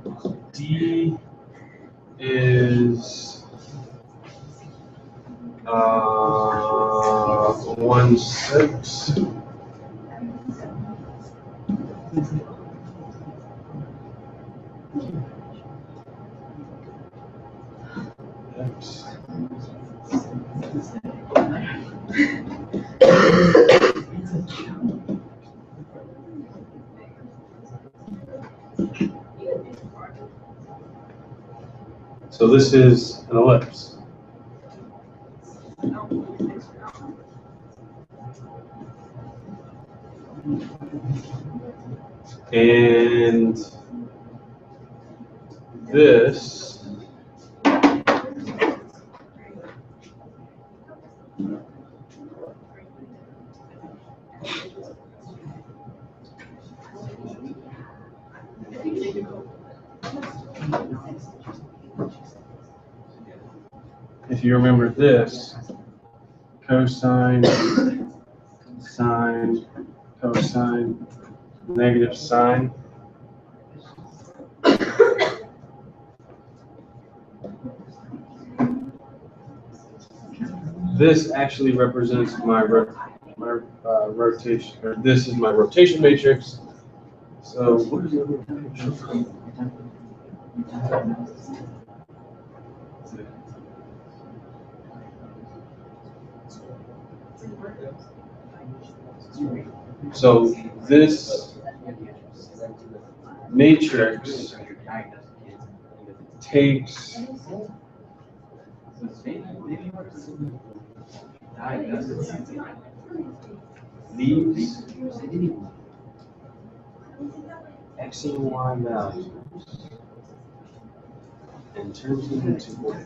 D is 1 6. X. So this is an ellipse. And this if you remember this, cosine, sine, cosine, negative sine. This actually represents my rotation, or this is my rotation matrix. So what is the rotation? So this matrix takes these x and y values and turns them into what?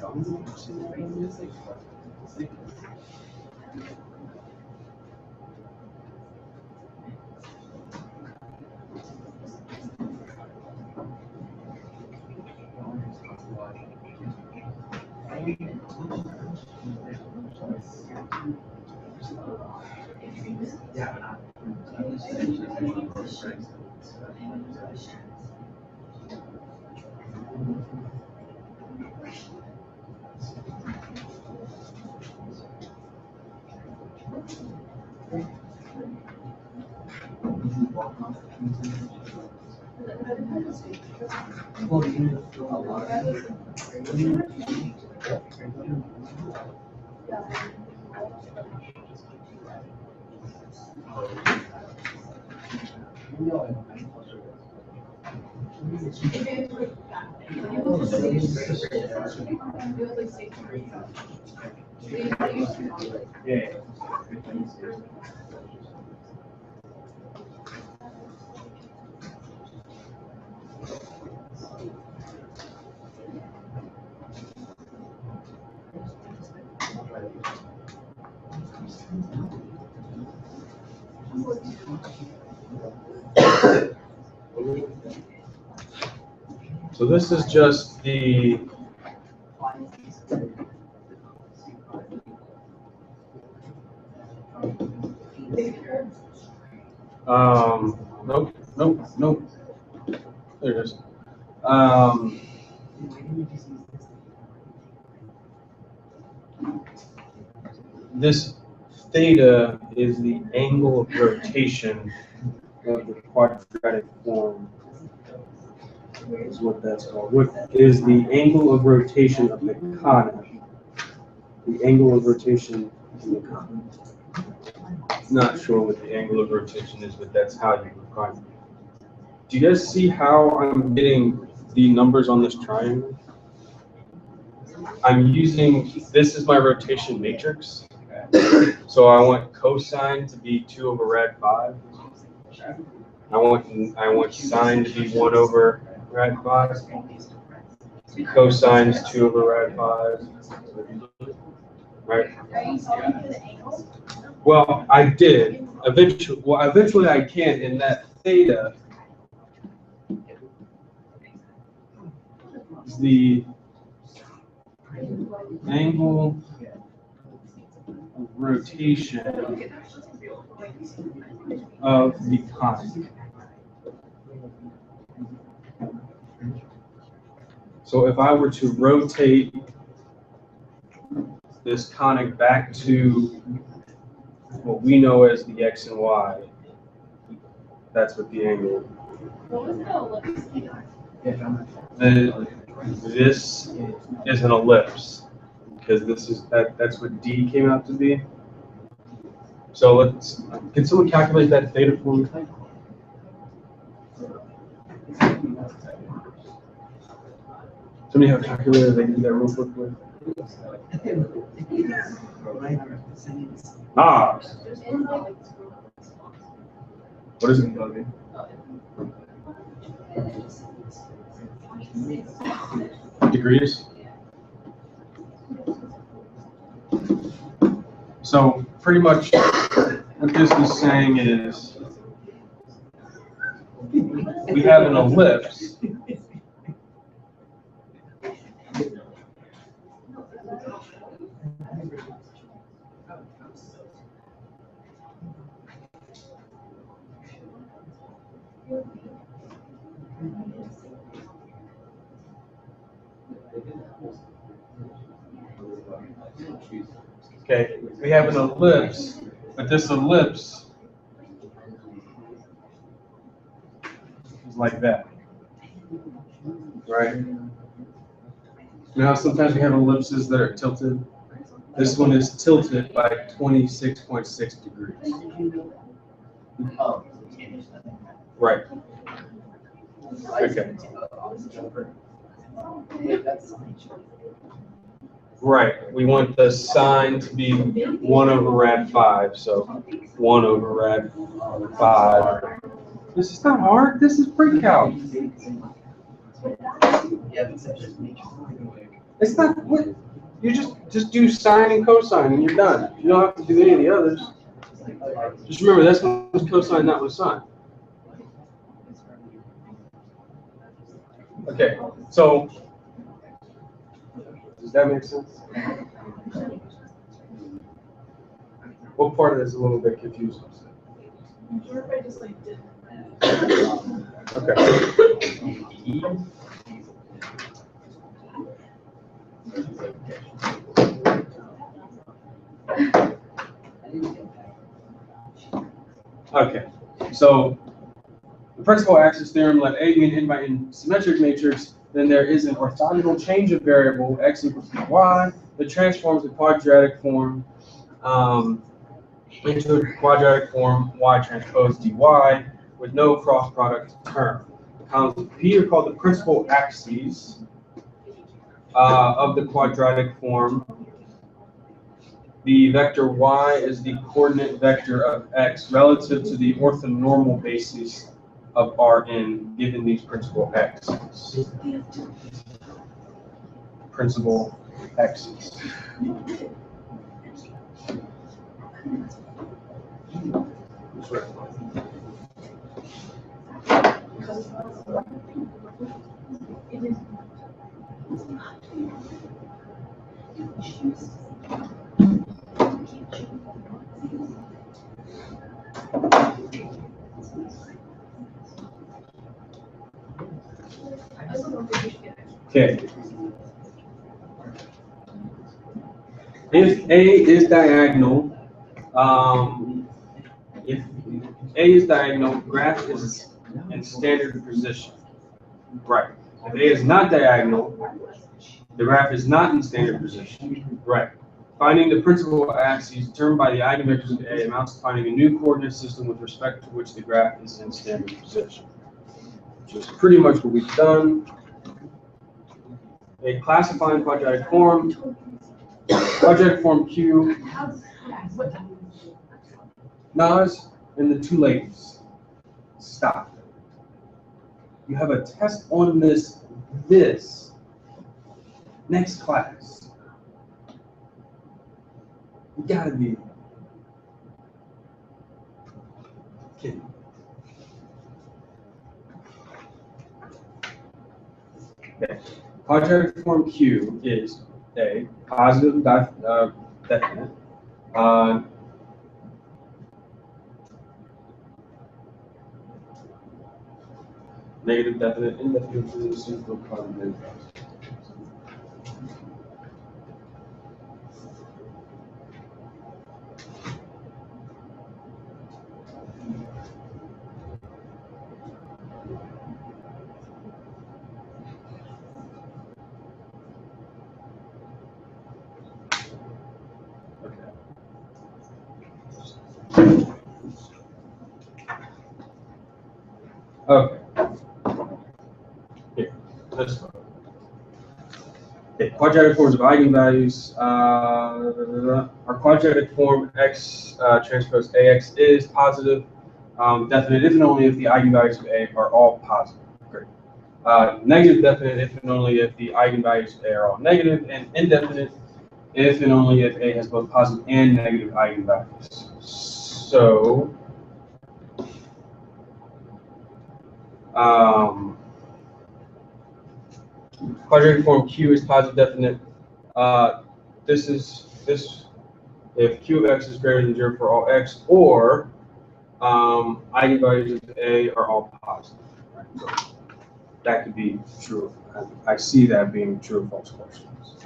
So this is just the nope. There it is. This theta is the angle of rotation of the quadratic form. Is what that's called. What is the angle of rotation of the conic? The angle of rotation in the conic. Not sure what the angle of rotation is, but that's how you define it. Do you guys see how I'm getting the numbers on this triangle? I'm using, this is my rotation matrix. So I want cosine to be 2 over rad 5. I want sine to be 1 over rad 5. Cosine is 2 over rad 5. Right? Are you solving for the angle? Well, I did. Eventually I can, in that theta is the angle of rotation of the conic. So if I were to rotate this conic back to what we know as the x and y, that's what the angle What was the ellipse? This is an ellipse because this is that's what D came out to be. So can someone calculate that theta for me? Somebody have a calculator, they can do that real quickly. Ah. What is it? Degrees? So pretty much what this is saying is we have an ellipse. Okay, we have an ellipse, but this ellipse is like that, right? Now sometimes we have ellipses that are tilted. This one is tilted by 26.6 degrees. Oh. Right. Okay. Right. We want the sine to be 1 over rad 5. So 1 over rad 5. This is not hard. This is pre-calc. It's not what you just do sine and cosine and you're done. You don't have to do any of the others. Just remember that's with cosine, not with sine. Okay, so does that make sense? What part of this is a little bit confusing? Okay. Okay, so the principal axis theorem, let A be an n by n symmetric matrix, then there is an orthogonal change of variable x equals y that transforms the quadratic form into a quadratic form y transpose dy with no cross product term. Columns P are called the principal axes of the quadratic form. The vector y is the coordinate vector of x relative to the orthonormal basis of Rn given these principal axes. Principal axes. Okay. If A is diagonal, if A is diagonal, graph is in standard position. Right. If A is not diagonal, the graph is not in standard position. Right. Finding the principal axes determined by the eigenvectors of A amounts to finding a new coordinate system with respect to which the graph is in standard position. Which is pretty much what we've done. A classifying quadratic form Q. Nas and the two ladies. Stop. You have a test on this next class. You gotta be kidding. Okay. Quadratic form Q is a positive definite. Negative definite, indefinite, simple positive. Okay. Here, let's go. Okay, quadratic forms of eigenvalues. Our quadratic form x transpose ax is positive, definite if and only if the eigenvalues of A are all positive. Great. Negative definite if and only if the eigenvalues of A are all negative, and indefinite if and only if A has both positive and negative eigenvalues. So, quadratic form Q is positive definite. This if Q of x is greater than 0 for all x, or eigenvalues of A are all positive. Right? So that could be true. I see that being true or false questions.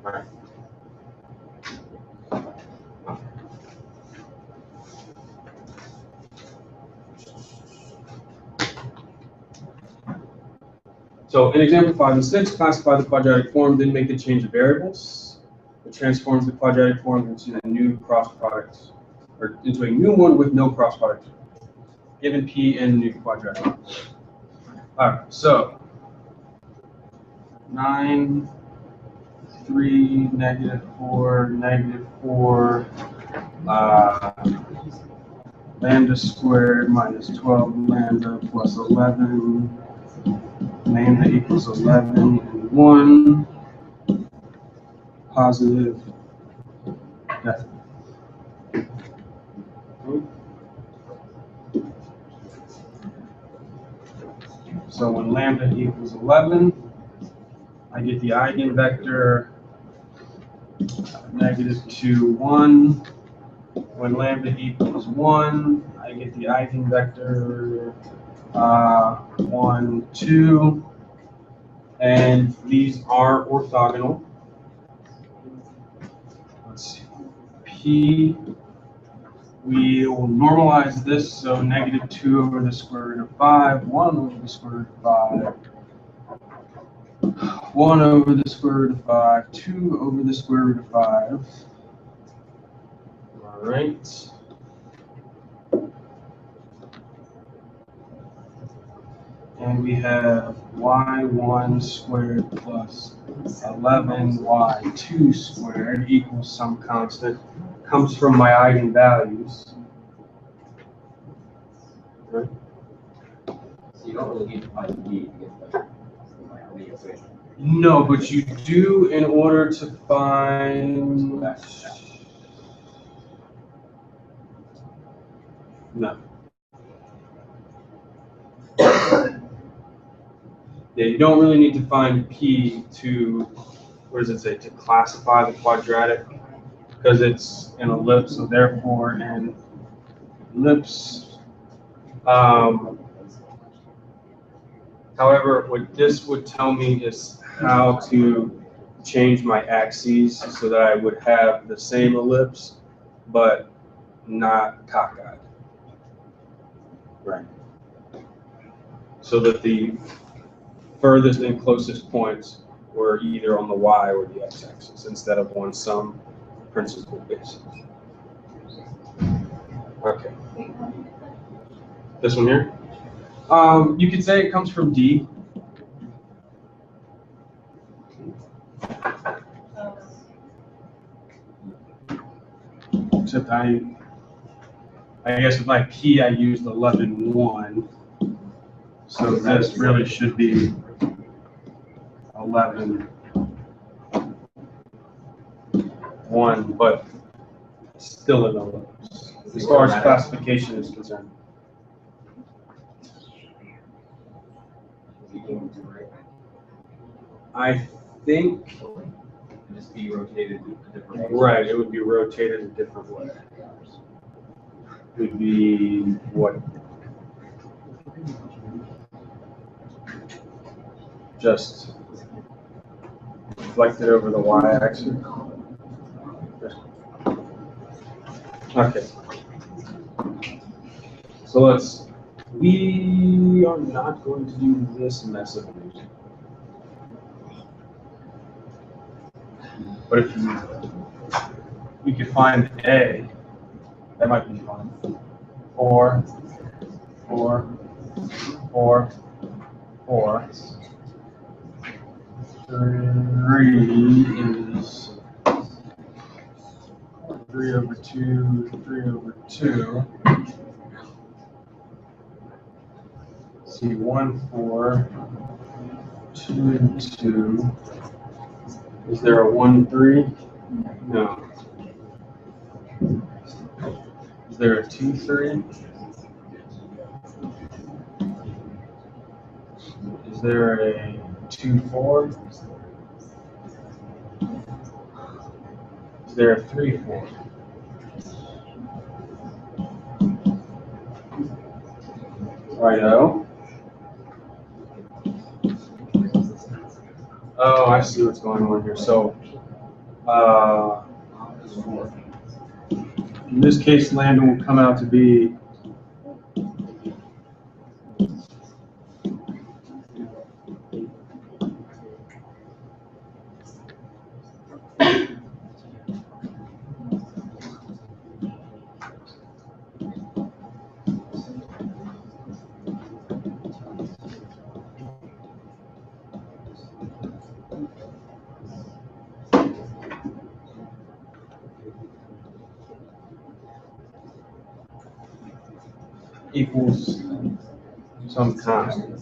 All right. So in example 5 and 6, classify the quadratic form, then make the change of variables. It transforms the quadratic form into a new cross product, or into a new one with no cross product, given P and new quadratic. All right, so 9, 3, -4, -4, lambda squared minus 12 lambda plus 11, lambda equals 11 and 1, positive, definite. So when lambda equals 11, I get the eigenvector -2, 1. When lambda equals 1, I get the eigenvector 1, 2. And these are orthogonal. Let's see. P, we will normalize this, so -2 over the square root of 5, 1 over the square root of 5. 1 over the square root of 5, 2 over the square root of 5. All right. And we have y1 squared plus 11y2 squared equals some constant. Comes from my eigenvalues. Right? So you don't really need to find D to get the equation. No, but you do in order to find. No. Yeah, you don't really need to find P to, what does it say, to classify the quadratic, because it's an ellipse, so therefore an ellipse. However, what this would tell me is how to change my axes so that I would have the same ellipse, but not cockeyed. Right. So that the furthest and closest points were either on the y or the x-axis instead of on some principal basis. Okay. This one here? You could say it comes from D. Except I guess with my P I used 11.1. So this really should be 11.1, but still an ellipse as far as classification is concerned. I think Just be rotated a different way. right, it would be rotated a different way. It would be what? Just reflected over the y-axis. Okay. So we are not going to do this mess of music. But if we could find A, that might be fun. 4, 4, 4, 4. 3 is 3 over 2, 3 over 2. See, 1, 4, 2, and 2. Is there a 1, 3? No. Is there a 2, 3? Is there a 2, 4? Is there a 3, 4? Righto. Oh, I see what's going on here. So, in this case, lambda will come out to be equals some constant.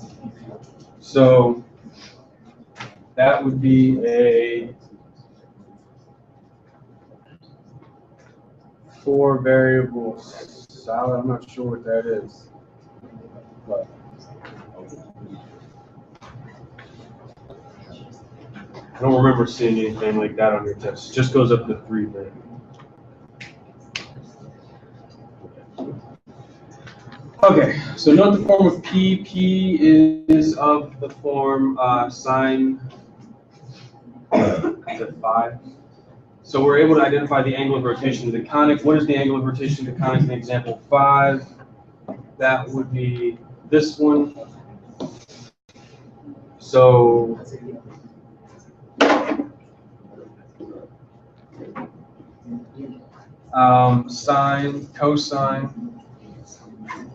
So that would be a 4 variable solid. I'm not sure what that is, but I don't remember seeing anything like that on your test. It just goes up to 3 variables. Okay, so note the form of P. P is of the form sine to 5. So we're able to identify the angle of rotation of the conic. What is the angle of rotation of the conic in example 5? That would be this one. So sine, cosine,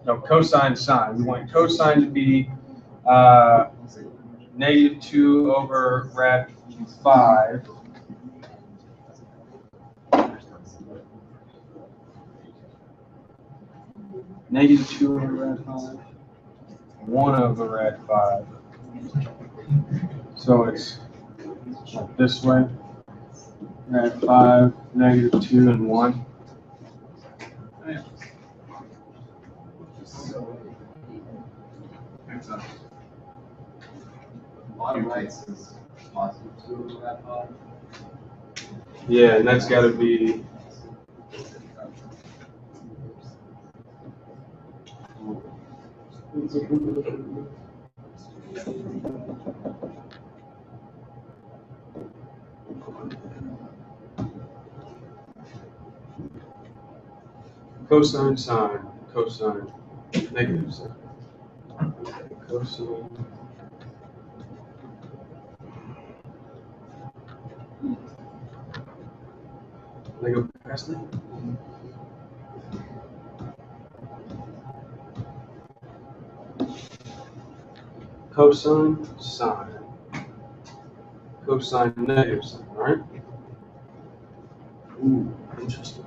no, cosine, sine. We want cosine to be -2 over rad 5. -2 over rad 5. 1 over rad 5. So it's like this way. Rad 5, -2, and 1. Bottom right says +2 rad 5. Yeah, and that's got to be cosine, sine, cosine, negative sine. Cosine. Can I go past it? Cosine, sine. Cosine, negative sine, all right? Ooh, interesting.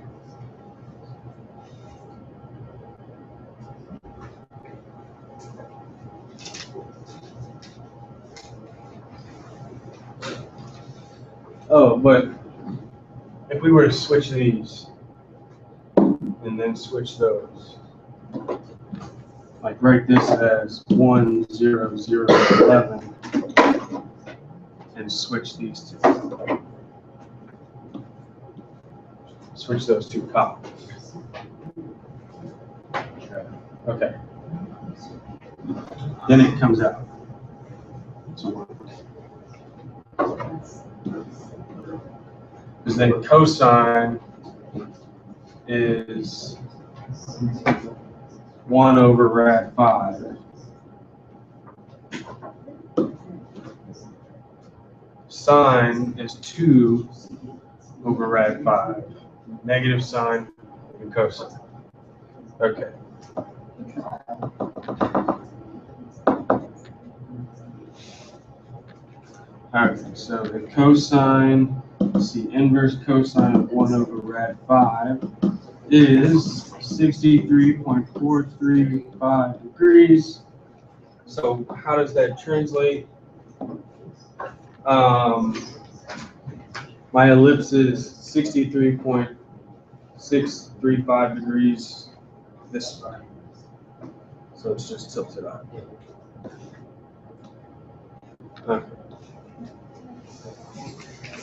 Oh, but if we were to switch these and then switch those, like write this as 1, 0, 0, 11, and switch these two. Switch those two columns. Okay. Then it comes out. Because then cosine is 1 over rad 5. Sine is 2 over rad 5. Negative sine and cosine. Okay. All right, so the cosine, let's see, inverse cosine of 1 over rad 5 is 63.435 degrees. So how does that translate? My ellipse is 63.635 degrees this way. So it's just tilted up. Okay.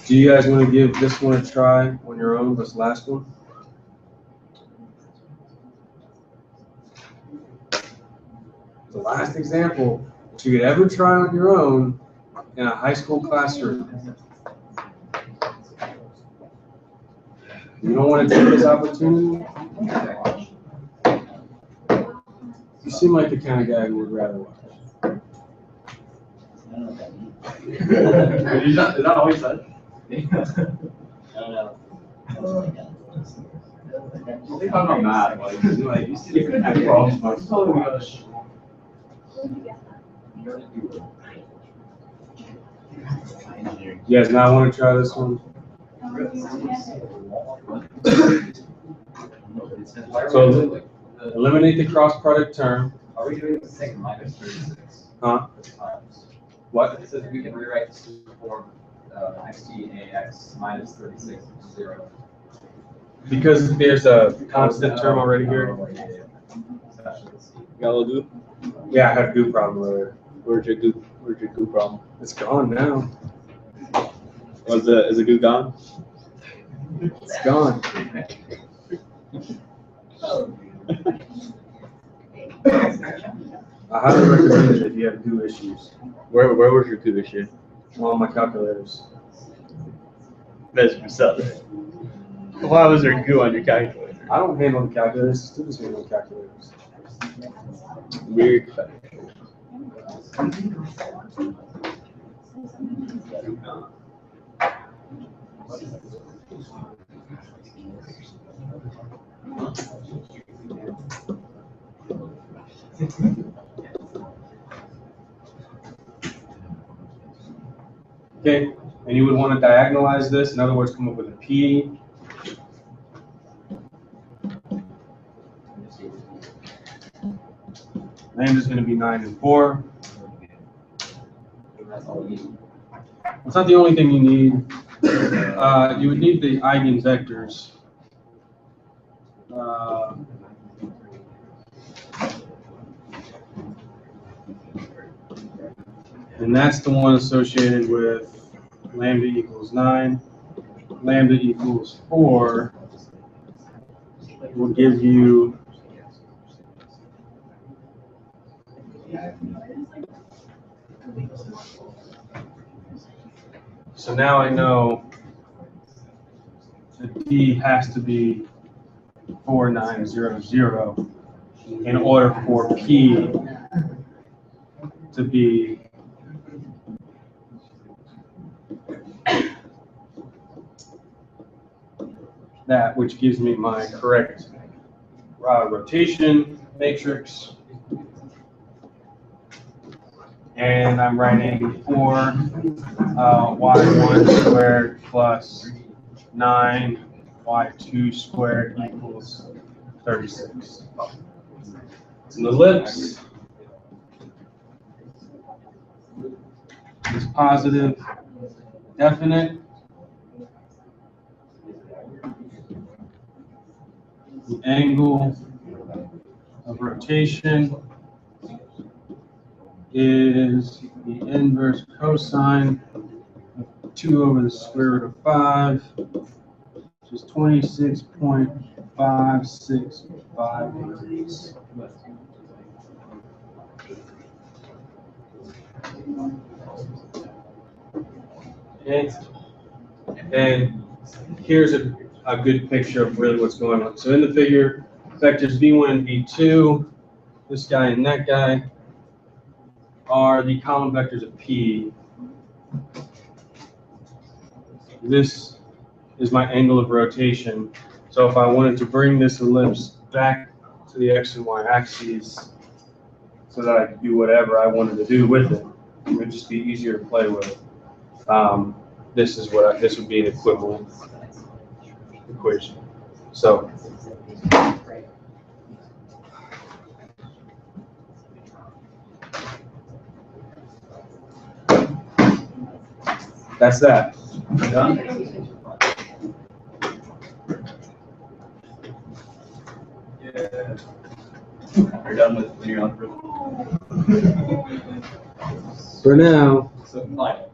Do you guys want to give this one a try on your own, this last one? The last example that you could ever try on your own in a high school classroom. You don't want to take this opportunity? You seem like the kind of guy who would rather watch. Is that always said? I don't know. They talk about math, like you see the problems, but it's totally good. You guys not want to try this one? So Eliminate the cross product term. Are we doing the second minus 36? Huh? What? It says we can rewrite this to form xtax minus 36 to 0. Because there's a constant term already here. Oh, yeah, yeah. Got a little goo? Yeah, I had a goo problem earlier. Where's your goo problem? It's gone now. Is the goo gone? It's gone. I highly recommend it if you have goo issues. Where was your goo issue? On my calculators. That's what's up. Why was there goo on your calculator? I don't handle the calculators. Students handle the calculators. Weird. Okay, and you would want to diagonalize this. In other words, come up with a P. Lambda is going to be 9 and 4. It's not the only thing you need. You would need the eigenvectors. And that's the one associated with lambda equals 9, lambda equals 4 will give you so now I know that D has to be 4900 in order for P to be that, which gives me my correct rotation matrix. And I'm writing 4 y1 squared plus 9 y2 squared equals 36. It's an ellipse. It's positive, definite. The angle of rotation is the inverse cosine of 2 over the square root of 5, which is 26.565 degrees. Okay. And here's a good picture of really what's going on. So in the figure, vectors v1 and v2, this guy and that guy, are the column vectors of P. This is my angle of rotation. So if I wanted to bring this ellipse back to the x and y axes so that I could do whatever I wanted to do with it, it would just be easier to play with. This is what this would be an equivalent equation. So that's that. Done? Yeah. We're done with linear algebra. For now. So, fine.